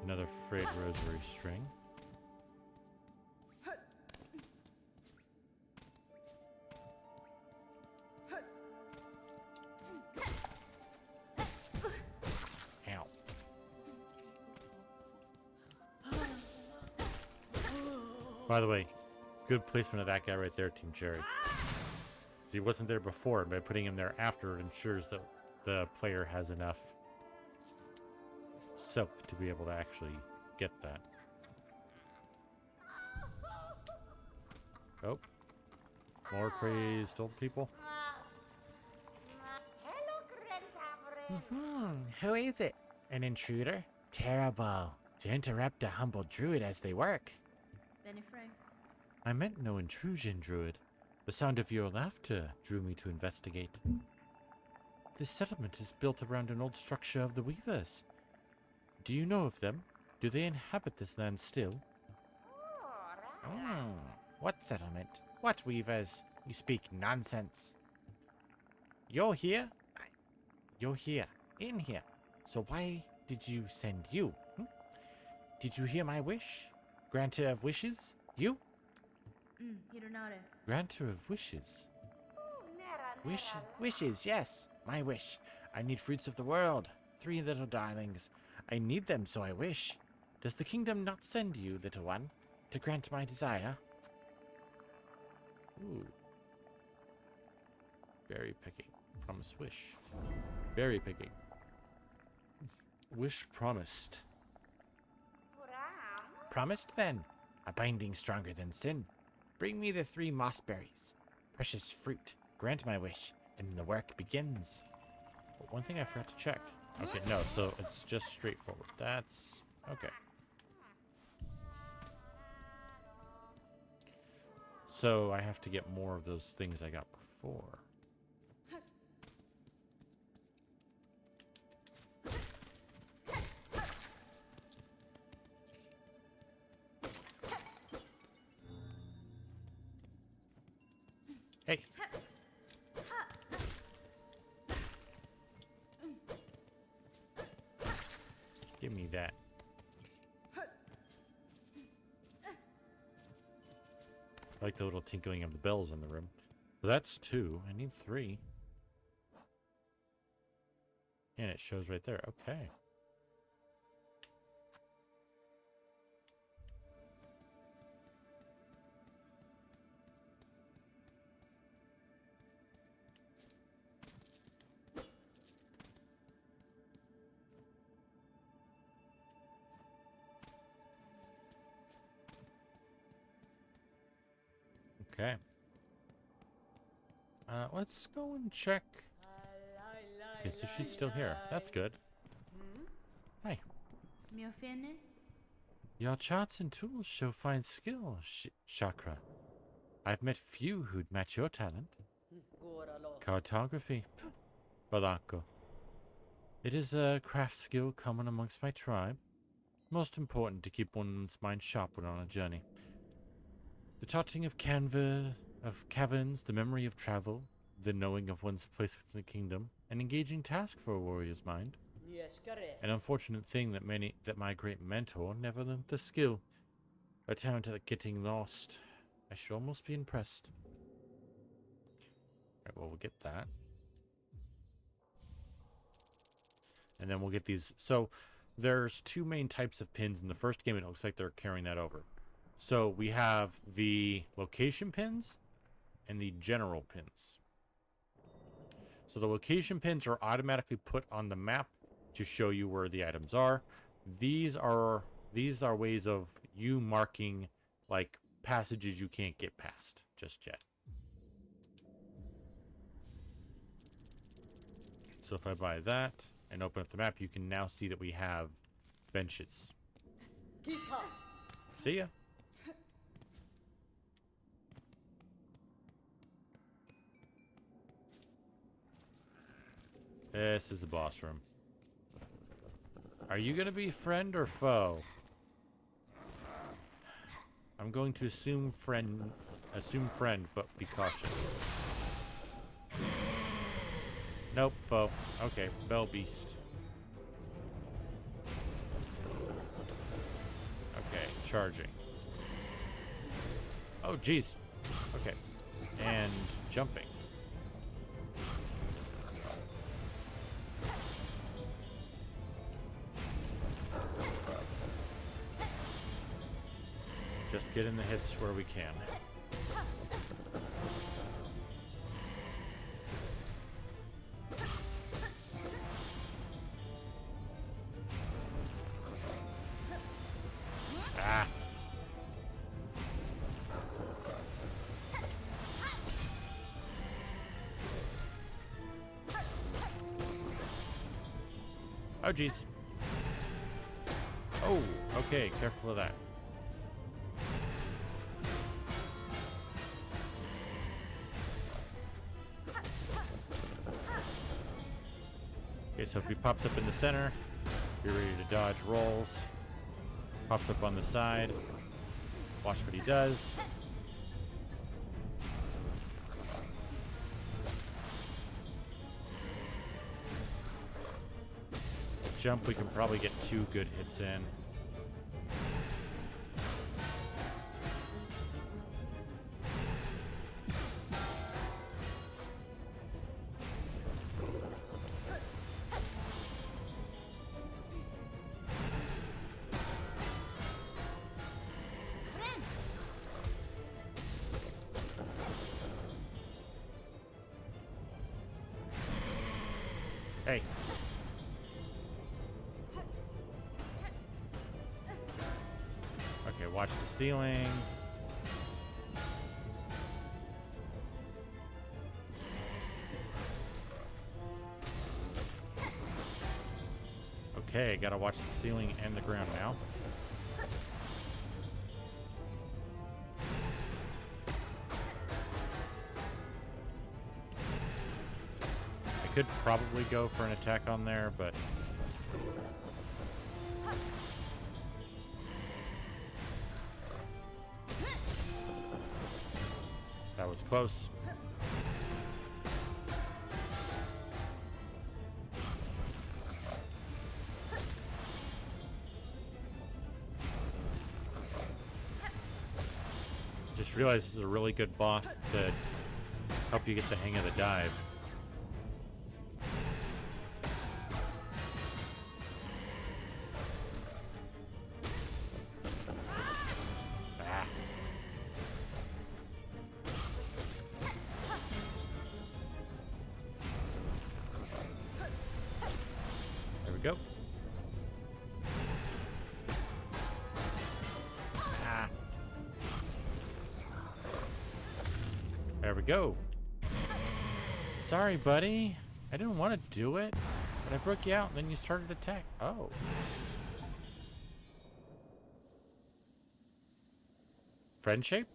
Another frayed rosary string. Ow. By the way, good placement of that guy right there, Team Cherry. He wasn't there before, and by putting him there after, it ensures that the player has enough silk to be able to actually get that. Oh. More crazed old people. Who is it? An intruder? Terrible. To interrupt a humble druid as they work. I meant no intrusion, druid. The sound of your laughter drew me to investigate. This settlement is built around an old structure of the Weavers. Do you know of them? Do they inhabit this land still? What settlement? What Weavers? You speak nonsense. You're here? You're here. In here. So why did you send you? Did you hear my wish? Granter of wishes? You? Granter of wishes. Wishes, yes. My wish. I need fruits of the world. 3 little darlings. I need them, so I wish. Does the kingdom not send you, little one, to grant my desire? Ooh. Berry picking. Promise wish. Berry picking. Wish promised. Promised, then. A binding stronger than sin. Bring me the 3 mossberries. Precious fruit. Grant my wish, and the work begins. But one thing I forgot to check. Okay, no, so it's just straightforward. That's okay. So I have to get more of those things I got before. Hey. Give me that. I like the little tinkling of the bells in the room. So that's 2. I need 3. And it shows right there. Okay. Okay. Let's go and check. Okay, so she's still here. That's good. Hi. Your charts and tools show fine skill, Chakra. I've met few who'd match your talent. Cartography. Balako. It is a craft skill common amongst my tribe. Most important to keep one's mind sharp when on a journey. The charting of caverns, the memory of travel, the knowing of one's place within the kingdom, an engaging task for a warrior's mind. An unfortunate thing that my great mentor never learned the skill. A talent at getting lost. I should almost be impressed. Alright, well, we'll get that. And then we'll get these. So, there's 2 main types of pins. In the first game, it looks like they're carrying that over. So, we have the location pins and the general pins. So, the location pins are automatically put on the map to show you where the items are. These are ways of you marking, like, passages you can't get past just yet. So if I buy that and open up the map, you can now see that we have benches. See ya. This is the boss room. Are you gonna be friend or foe? I'm going to assume friend, but be cautious. Nope, foe. Okay, Bell Beast. Okay, charging. Oh, jeez. Okay. And jumping. Just getting the hits where we can. Ah. Oh, jeez. Oh, okay. Careful of that. Okay, so if he pops up in the center, be ready to dodge rolls. Pops up on the side. Watch what he does. Jump, we can probably get 2 good hits in. Hey. Okay, watch the ceiling. Okay, gotta watch the ceiling and the ground now. I could probably go for an attack on there, but that was close. Just realized this is a really good boss to help you get the hang of the dive. Ah. There we go. Ah. There we go. Sorry, buddy. I didn't want to do it, but I broke you out and then you started to attack. Oh. Friendship?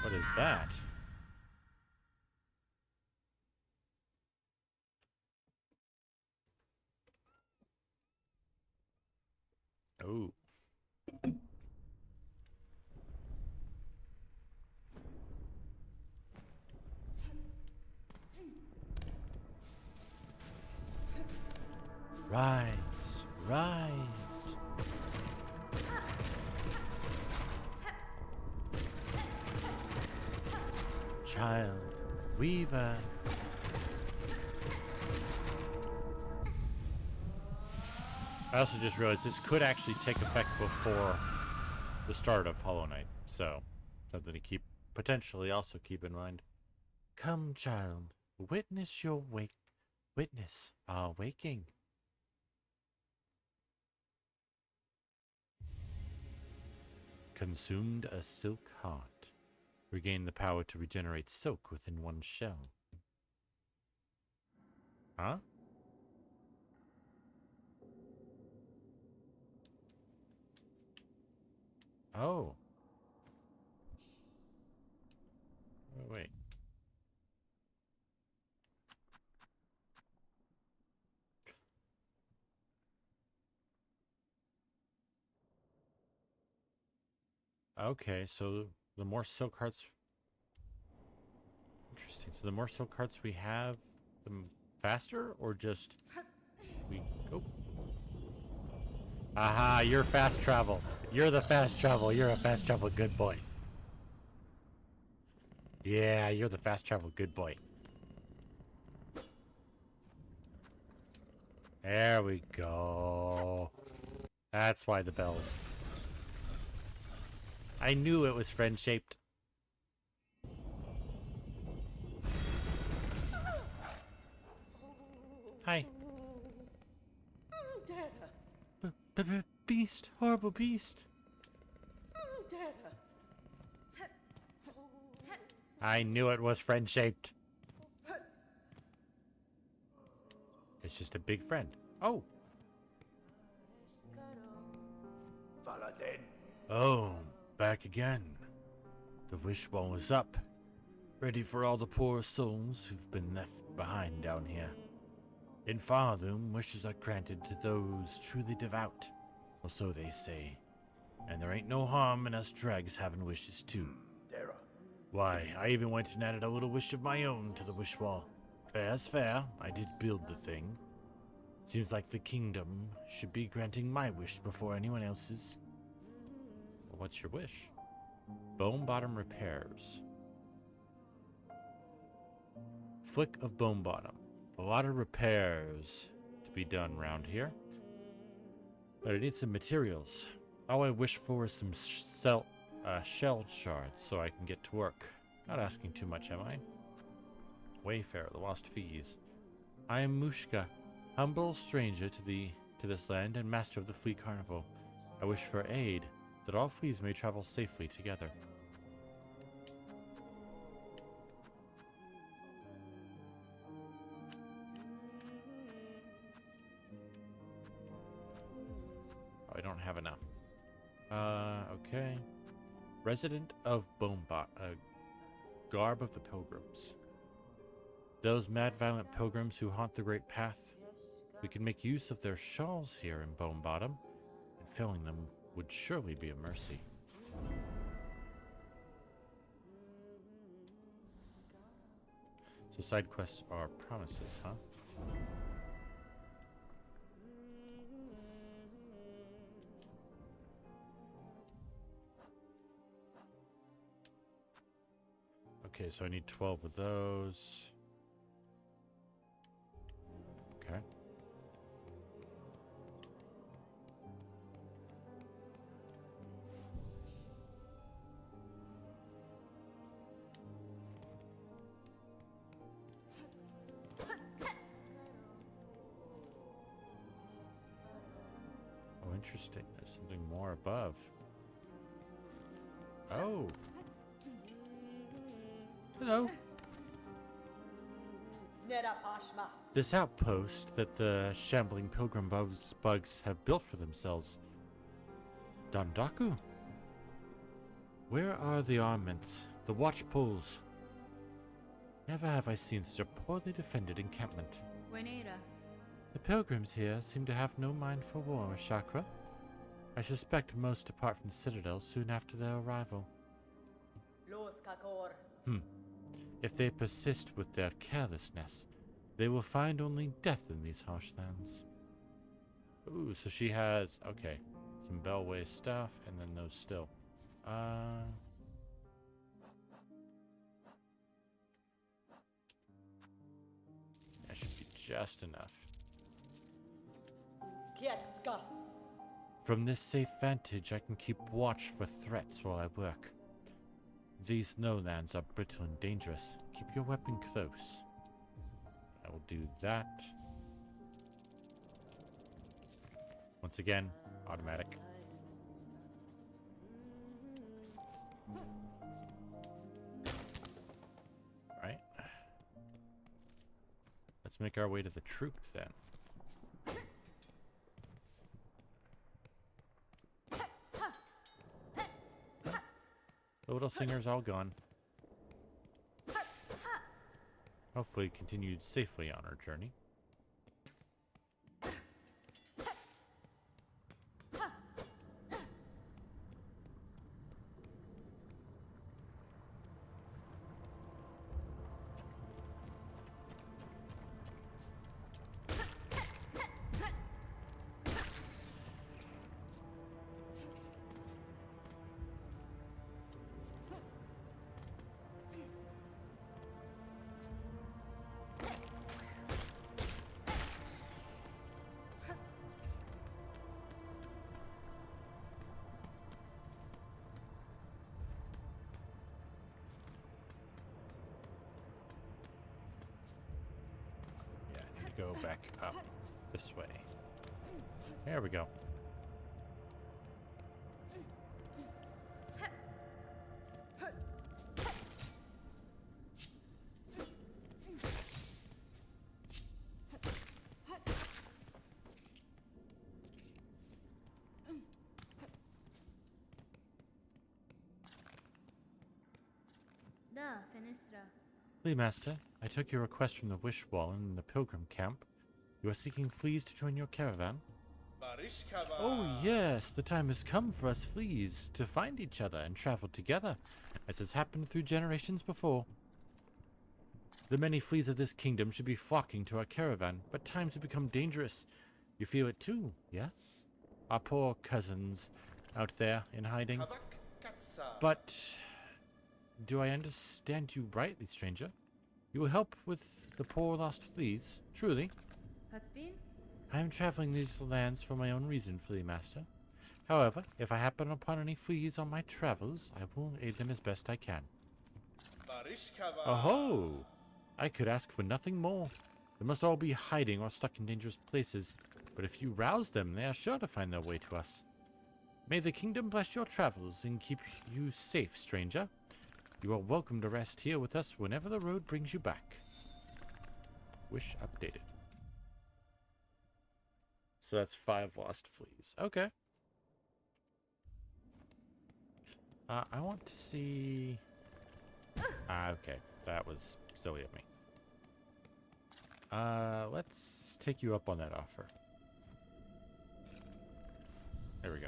What is that? Oh. Rise, rise. Child, weaver. I also just realized this could actually take effect before the start of Hollow Knight, so something to potentially also keep in mind. Come, child, witness your witness our waking. Consumed a silk heart. Regain the power to regenerate silk within one shell. Huh? Oh. Wait. Okay, so the more silk hearts. Interesting. So the more silk hearts we have, the faster, or just we go. Aha! You're fast travel. You're the fast travel. You're a fast travel good boy. Yeah, you're the fast travel good boy. There we go. That's why the bells. I knew it was friend-shaped. Hi. Beast. Horrible beast. I knew it was friend-shaped. It's just a big friend. Oh. Oh, back again. The wish wall is up. Ready for all the poor souls who've been left behind down here. In Farloom, wishes are granted to those truly devout, or so they say. And there ain't no harm in us dregs having wishes too. Why, I even went and added a little wish of my own to the wish wall. Fair's fair, I did build the thing. Seems like the kingdom should be granting my wish before anyone else's. Well, what's your wish? Bone Bottom repairs. Flick of Bone Bottom. A lot of repairs to be done around here. But I need some materials. All I wish for is some shell shards so I can get to work. Not asking too much, am I? Wayfarer, the lost fees. I am Mushka, humble stranger to this land and master of the Flea Carnival. I wish for aid, that all fleas may travel safely together. Oh, I don't have enough. Okay. Resident of Bonebot, garb of the pilgrims. Those mad, violent pilgrims who haunt the Great Path. We can make use of their shawls here in Bone Bottom, and filling them would surely be a mercy. So side quests are promises, huh? Okay, so I need 12 of those. Okay. Oh, interesting. There's something more above. Oh. Hello. This outpost that the shambling pilgrim bugs have built for themselves. Dandaku? Where are the armaments, the watch poles? Never have I seen such a poorly defended encampment. The pilgrims here seem to have no mind for war, Chakra. I suspect most depart from the citadel soon after their arrival. If they persist with their carelessness, they will find only death in these harsh lands. Ooh, so she has, okay, some Bellway stuff, and then those still. That should be just enough. From this safe vantage, I can keep watch for threats while I work. These snowlands are brittle and dangerous. Keep your weapon close. I will do that. Once again, automatic. Alright. Let's make our way to the troop then. The little singer's all gone. Hopefully continued safely on our journey. Go back up this way. There we go. Da, Finestra. Flea Master, I took your request from the Wish Wall in the Pilgrim Camp. You are seeking fleas to join your caravan? Oh yes, the time has come for us fleas to find each other and travel together, as has happened through generations before. The many fleas of this kingdom should be flocking to our caravan, but times have become dangerous. You feel it too, yes? Our poor cousins out there in hiding. But do I understand you rightly, stranger? You will help with the poor lost fleas, truly? Has been? I am traveling these lands for my own reason, Flea Master. However, if I happen upon any fleas on my travels, I will aid them as best I can. Oh-ho! I could ask for nothing more. They must all be hiding or stuck in dangerous places, but if you rouse them, they are sure to find their way to us. May the kingdom bless your travels and keep you safe, stranger. You are welcome to rest here with us whenever the road brings you back. Wish updated. So that's 5 lost fleas. Okay. I want to see... okay. That was silly of me. Let's take you up on that offer. There we go.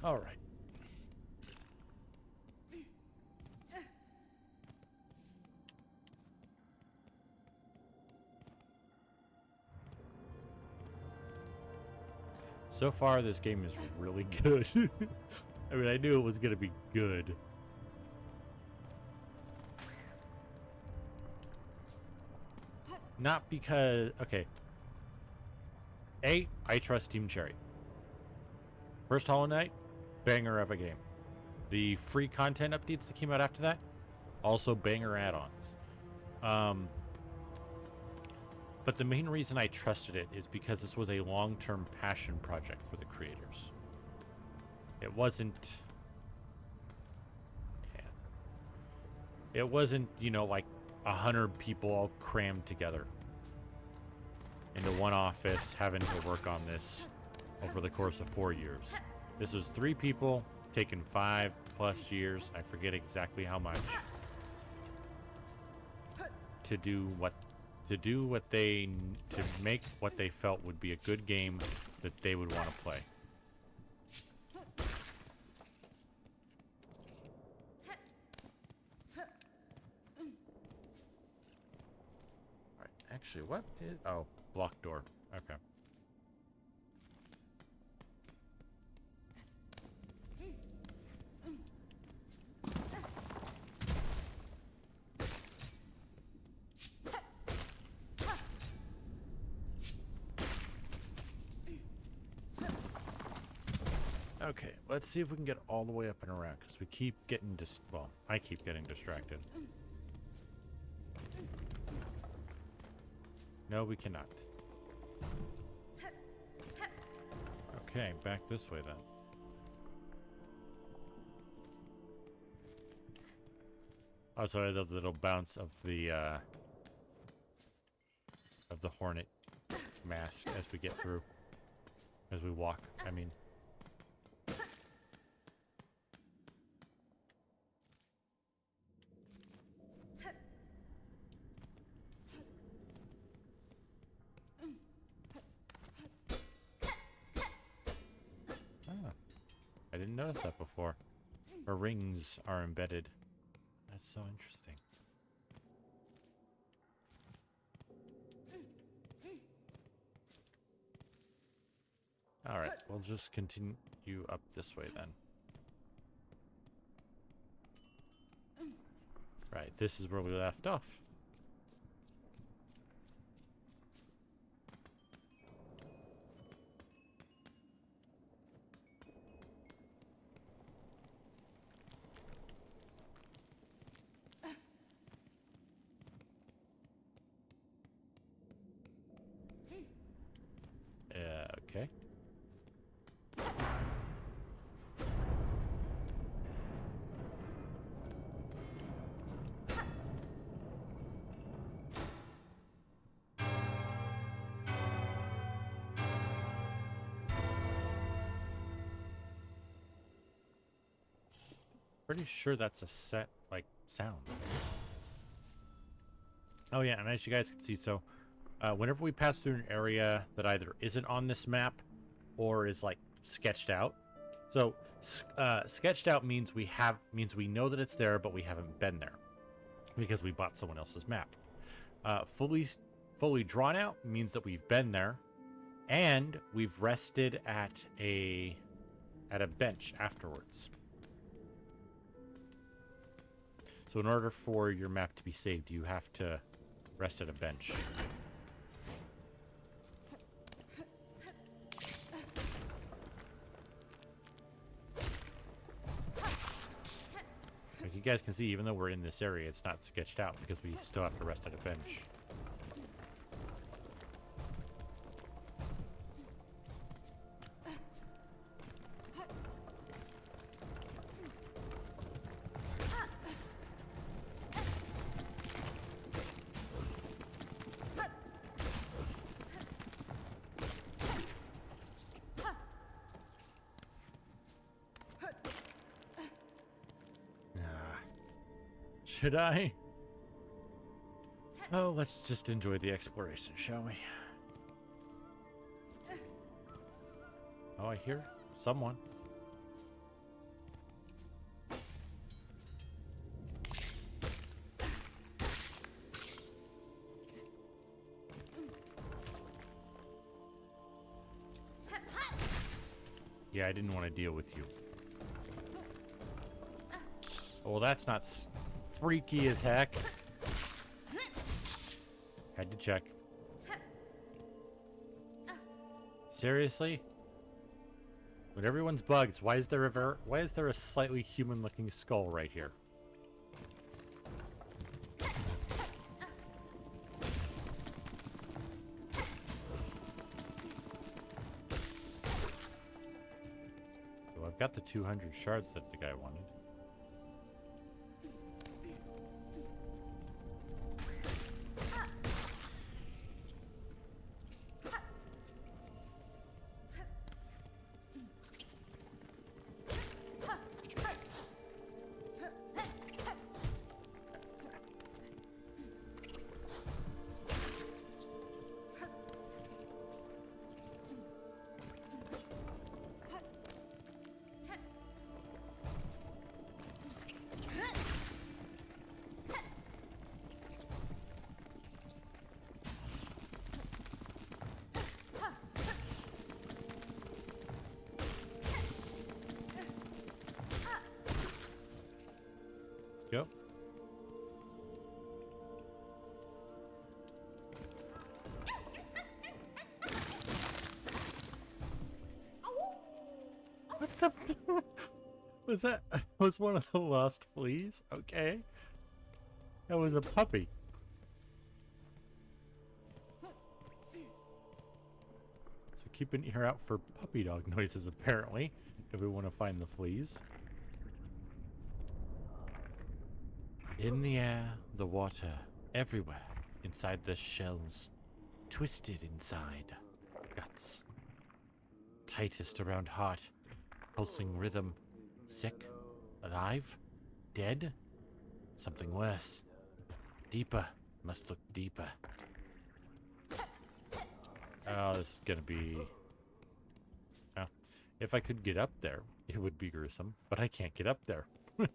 All right. So far, this game is really good. I mean, I knew it was going to be good. Not because... Okay. I trust Team Cherry. First Hollow Knight, banger of a game. The free content updates that came out after that, also banger add-ons. But the main reason I trusted it is because this was a long-term passion project for the creators. It wasn't... Yeah. It wasn't, you know, like 100 people all crammed together into one office having to work on this over the course of 4 years. This was 3 people taking 5+ years. I forget exactly how much. To make what they felt would be a good game that they would want to play. Alright, actually, what is... Oh, blocked door. Okay. Okay, let's see if we can get all the way up and around, because we keep getting well, I keep getting distracted. No, we cannot. Okay, back this way then. Oh, sorry, the little bounce of the hornet mask as we get through. As we walk, I mean. Ah, I didn't notice that before. Her rings are embedded. That's so interesting. Alright, we'll just continue up this way then. Right, this is where we left off. Okay. Pretty sure that's a set, like, sound. Oh yeah, and as you guys can see, so whenever we pass through an area that either isn't on this map or is like sketched out. So sketched out means we know that it's there, but we haven't been there because we bought someone else's map. Fully drawn out means that we've been there and we've rested at a bench afterwards. So in order for your map to be saved, you have to rest at a bench. Like you guys can see, even though we're in this area, it's not sketched out because we still have to rest at a bench. Should I? Oh, let's just enjoy the exploration, shall we? Oh, I hear someone. Yeah, I didn't want to deal with you. Oh, well, that's not freaky as heck. Had to check. Seriously? When everyone's bugged, why is there a slightly human-looking skull right here? So I've got the 200 shards that the guy wanted. Go. What the? Was that? Was one of the lost fleas? Okay. That was a puppy. So keep an ear out for puppy dog noises, apparently, if we want to find the fleas. In the air, the water, everywhere, inside the shells, twisted inside, guts. tightest around heart. Pulsing rhythm. Sick? Alive? Dead? Something worse. Deeper. Must look deeper. Oh, this is gonna be... Well, if I could get up there, it would be gruesome. But I can't get up there. Yeah,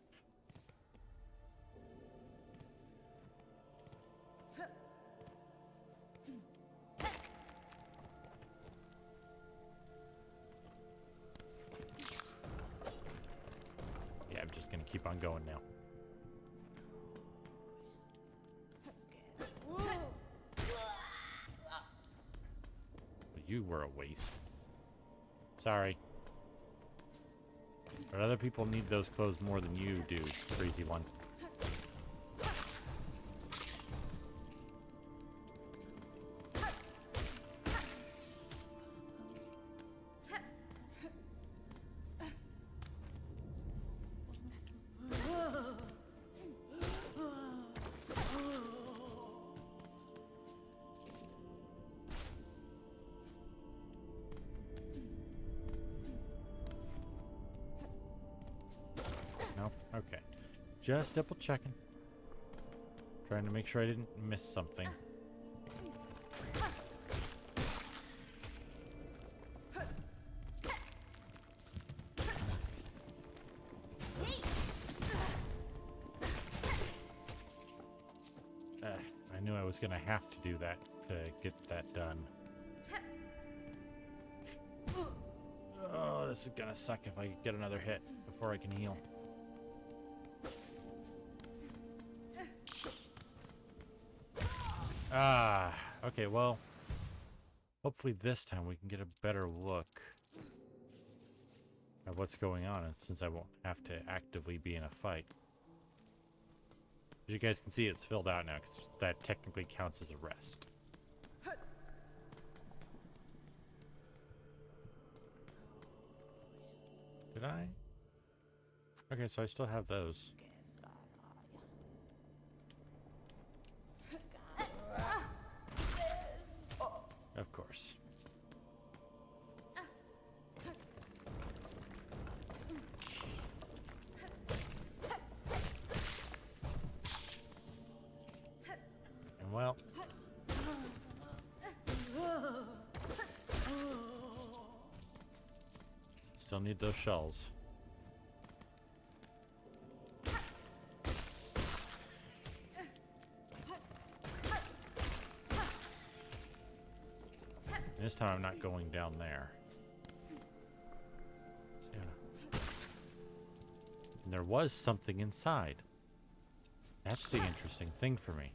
I'm just gonna keep on going now. You were a waste. Sorry. But other people need those clothes more than you do, crazy one. Nope. Okay. Just double checking. Trying to make sure I didn't miss something. I knew I was gonna have to do that to get that done. Oh, this is gonna suck if I get another hit before I can heal. Ah, okay, well, hopefully this time we can get a better look at what's going on, and since I won't have to actively be in a fight. As you guys can see, it's filled out now, because that technically counts as a rest. Did I? Okay, so I still have those. Of course. And well, still need those shells. And this time I'm not going down there. Yeah. And there was something inside. That's the interesting thing for me.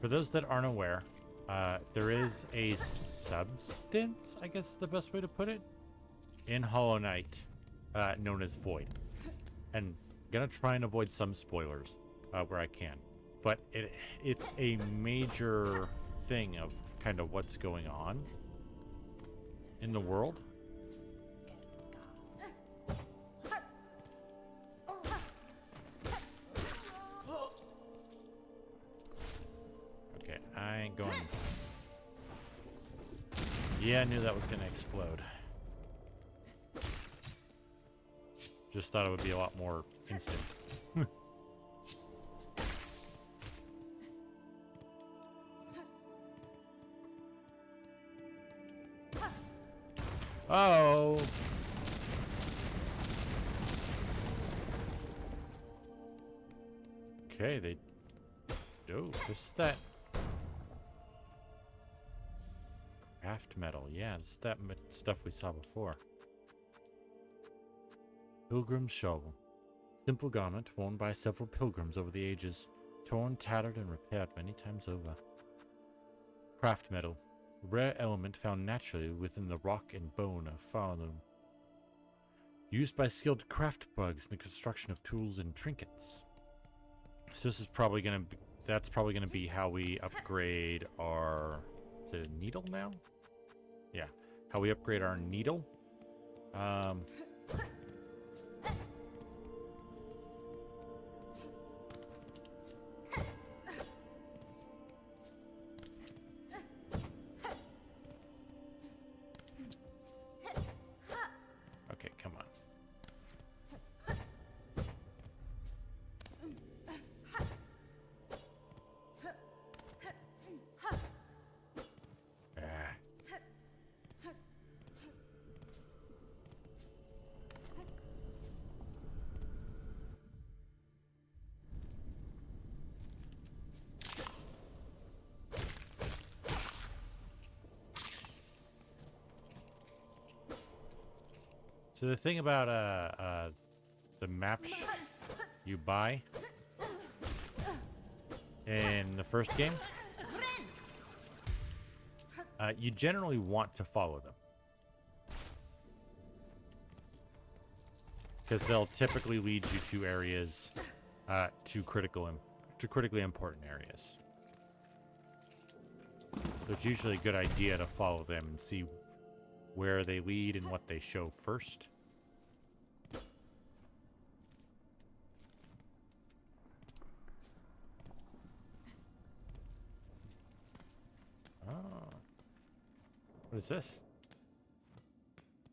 For those that aren't aware, there is a substance, I guess is the best way to put it, in Hollow Knight, known as Void. And I'm gonna try and avoid some spoilers where I can. But it's a major thing of kind of what's going on in the world. Okay, I ain't going. Yeah, I knew that was gonna explode. Just thought it would be a lot more instant. Oh. Okay, they do. This is that craft metal. Yeah, this is that stuff we saw before. Pilgrim's shovel. Simple garment worn by several pilgrims over the ages. Torn, tattered, and repaired many times over. Craft metal. A rare element found naturally within the rock and bone of Farloom. Used by skilled craft bugs in the construction of tools and trinkets. So this is probably gonna be, that's probably gonna be how we upgrade our, is it a needle now? Yeah, how we upgrade our needle. So the thing about the maps you buy in the first game, you generally want to follow them because they'll typically lead you to areas, to critically important areas. So it's usually a good idea to follow them and see where they lead and what they show first. Oh. What is this?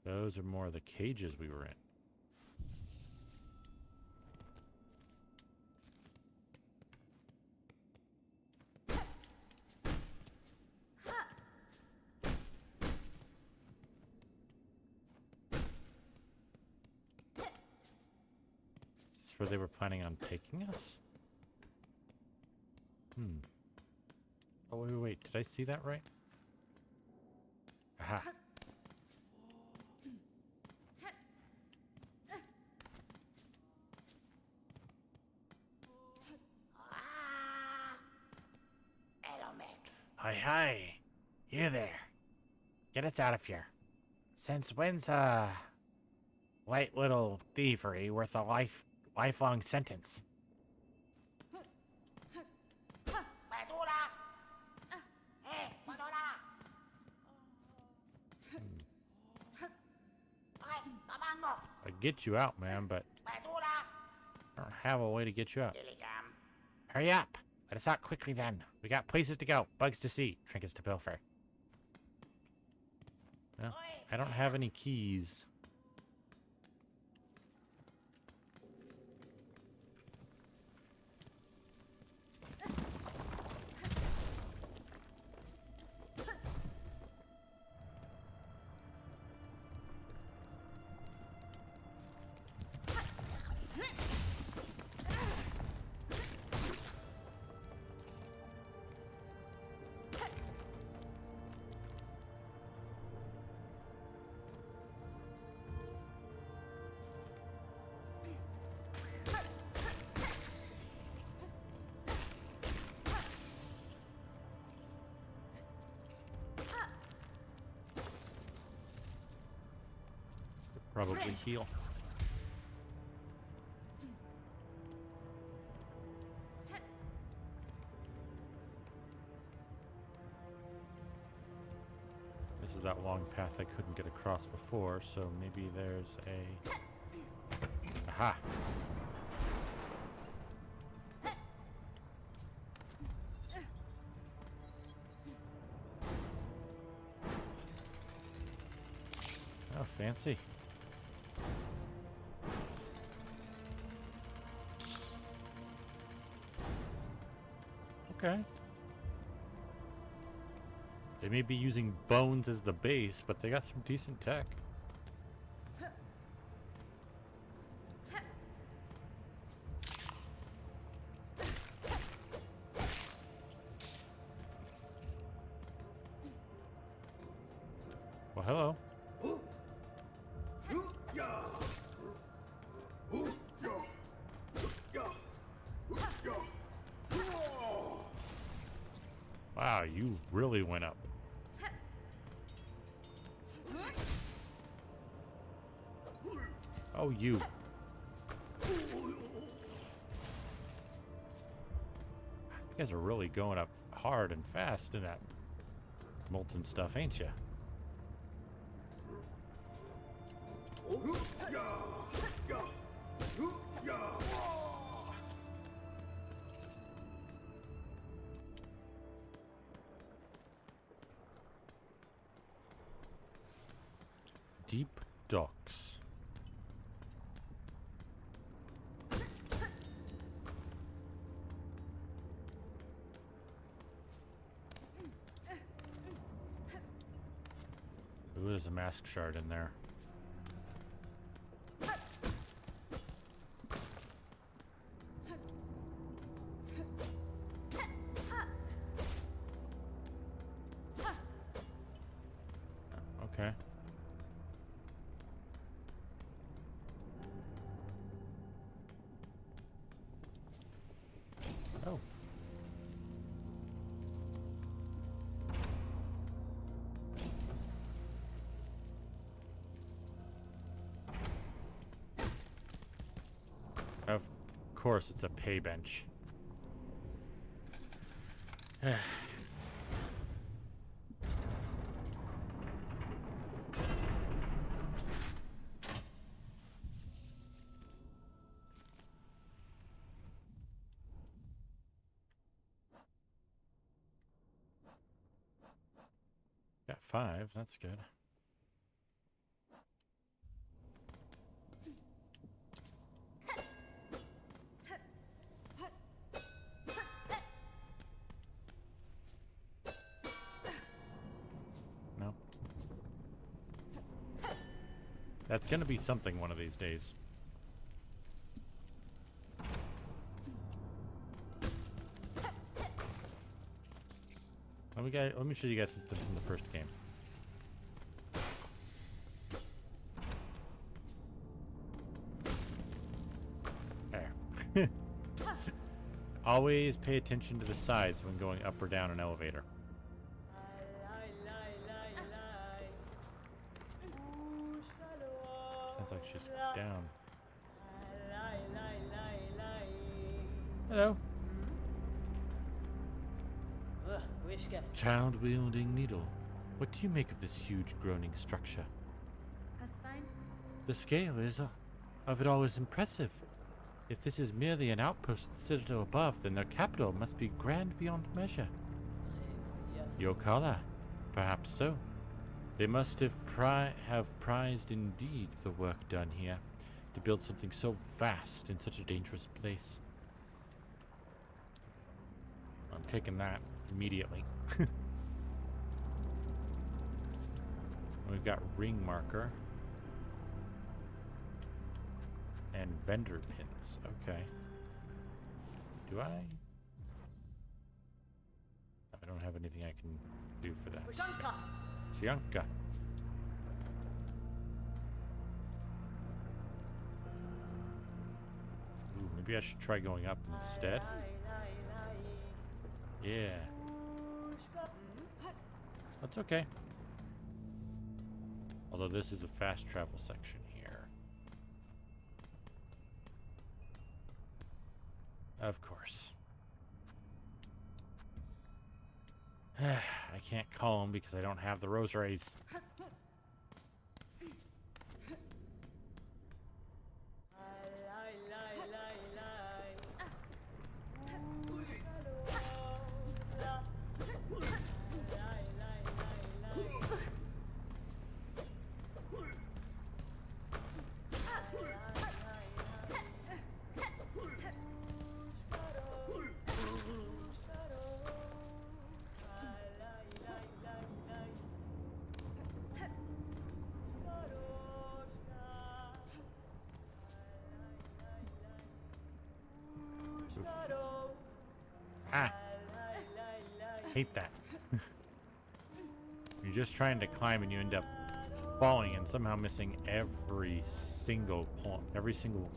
Those are more of the cages we were in. Is this where they were planning on taking us? Oh, wait. Did I see that right? Aha. Hi, hi. You there. Get us out of here. Since when's light little thievery worth a lifelong sentence? I'd get you out, man, but I don't have a way to get you out. Hurry up. Let us out quickly then. We got places to go, bugs to see, trinkets to pilfer. Well, I don't have any keys. Probably heal. This is that long path I couldn't get across before, so maybe there's a... Aha! Oh, fancy. Okay. They may be using bones as the base, but they got some decent tech. Well, hello. Wow, you really went up. Oh, you. You guys are really going up hard and fast in that molten stuff, ain't you? Deep docks. Ooh, there's a mask shard in there. Okay. course, it's a pay bench. Got 5, that's good. No. That's gonna be something one of these days. Let me show you guys something from the first game. There. Always pay attention to the sides when going up or down an elevator. Sounds like she's down. Hello. Child-wielding needle. What do you make of this huge groaning structure? That's fine. The scale of it all is impressive. If this is merely an outpost of the citadel above, then their capital must be grand beyond measure. Yokala, perhaps so. They must have prized indeed the work done here to build something so vast in such a dangerous place. I'm taking that immediately. We've got ring marker and vendor pins. Okay. Do I? I don't have anything I can do for that. Shianka. Ooh, maybe I should try going up instead. Yeah. That's okay. Although this is a fast travel section here. Of course. I can't call them because I don't have the rosaries. Ah! Hate that. You're just trying to climb and you end up falling and somehow missing every single point, every single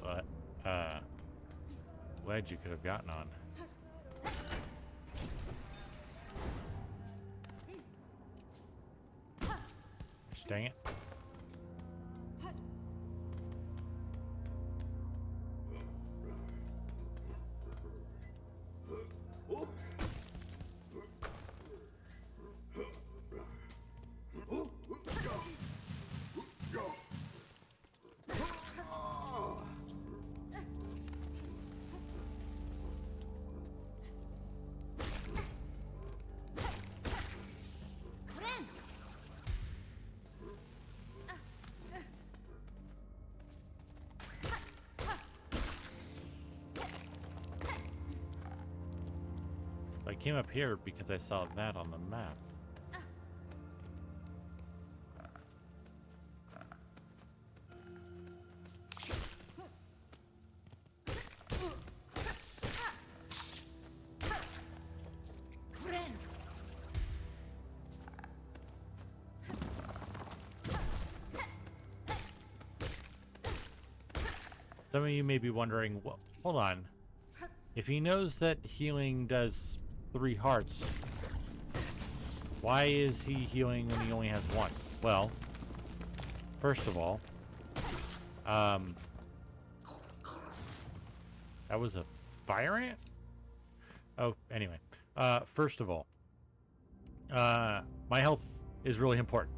ledge you could have gotten on. Gosh, dang it. I came up here because I saw that on the map. Some of you may be wondering, well, hold on. If he knows that healing does 3 hearts, why is he healing when he only has 1? Well, first of all, That was a fire ant? Oh, anyway. First of all, my health is really important.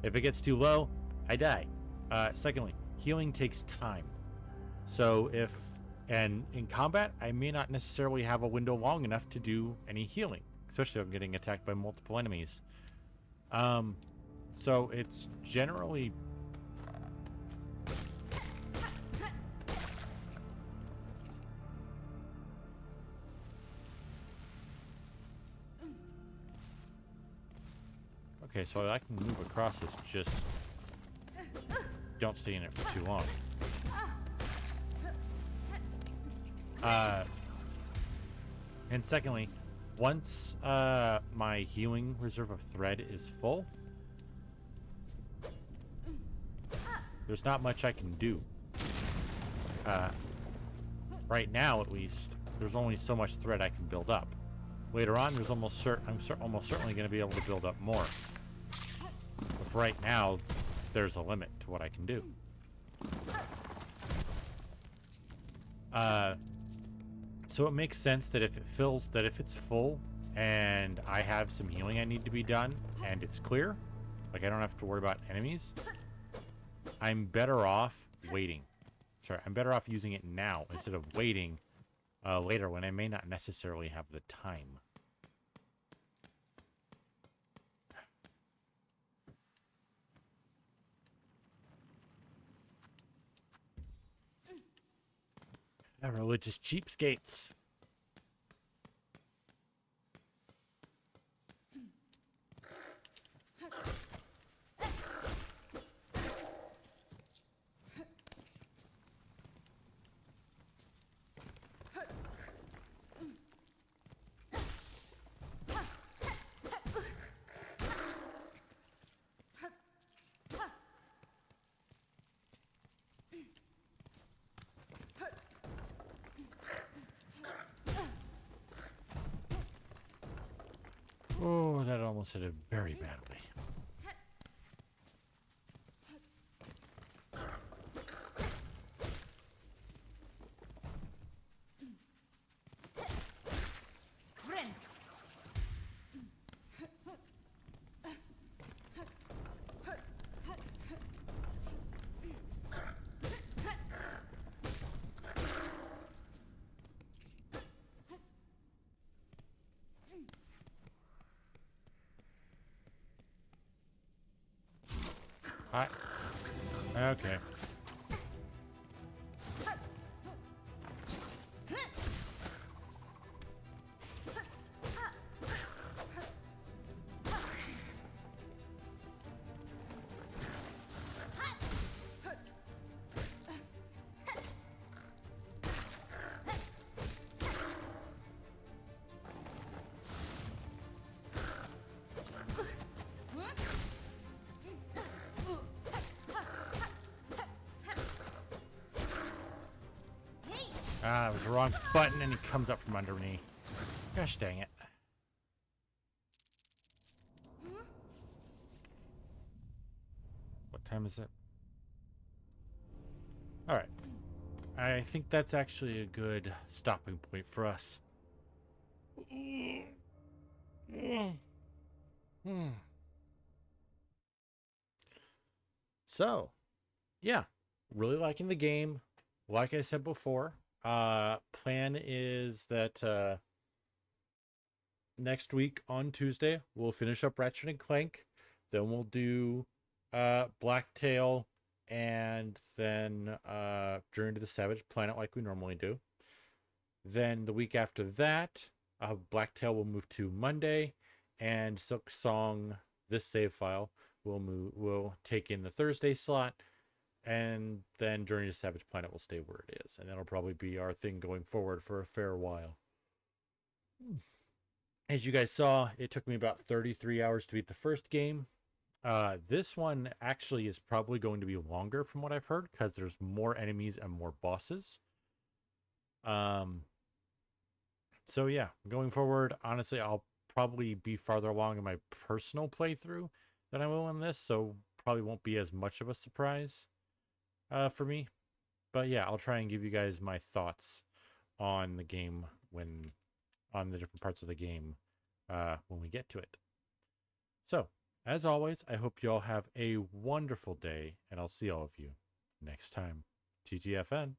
If it gets too low, I die. Secondly, healing takes time. So and in combat, I may not necessarily have a window long enough to do any healing, especially if I'm getting attacked by multiple enemies. So it's generally... Okay, so I can move across this, just don't stay in it for too long. And secondly, once my healing reserve of thread is full, there's not much I can do. Right now, at least, there's only so much thread I can build up. Later on, I'm almost certainly going to be able to build up more. But for right now, there's a limit to what I can do. So it makes sense that if it's full and I have some healing I need to be done and it's clear, like I don't have to worry about enemies, I'm better off waiting. Sorry, I'm better off using it now instead of waiting later when I may not necessarily have the time. Religious cheapskates. Oh, that almost hit it very badly. Okay. Ah, it was the wrong button and he comes up from under me. Gosh dang it. What time is it? Alright. I think that's actually a good stopping point for us. So, yeah. Really liking the game. Like I said before, plan is that next week on Tuesday we'll finish up Ratchet and Clank, then we'll do Blacktail, and then Journey to the Savage Planet like we normally do. Then the week after that, Blacktail will move to Monday, and Silksong, this save file, will take in the Thursday slot. And then Journey to Savage Planet will stay where it is. And that'll probably be our thing going forward for a fair while. As you guys saw, it took me about 33 hours to beat the first game. This one actually is probably going to be longer from what I've heard, because there's more enemies and more bosses. So yeah, going forward, honestly, I'll probably be farther along in my personal playthrough than I will in this, so probably won't be as much of a surprise for me. But yeah, I'll try and give you guys my thoughts on the game on the different parts of the game when we get to it. So, as always, I hope you all have a wonderful day, and I'll see all of you next time. TTFN.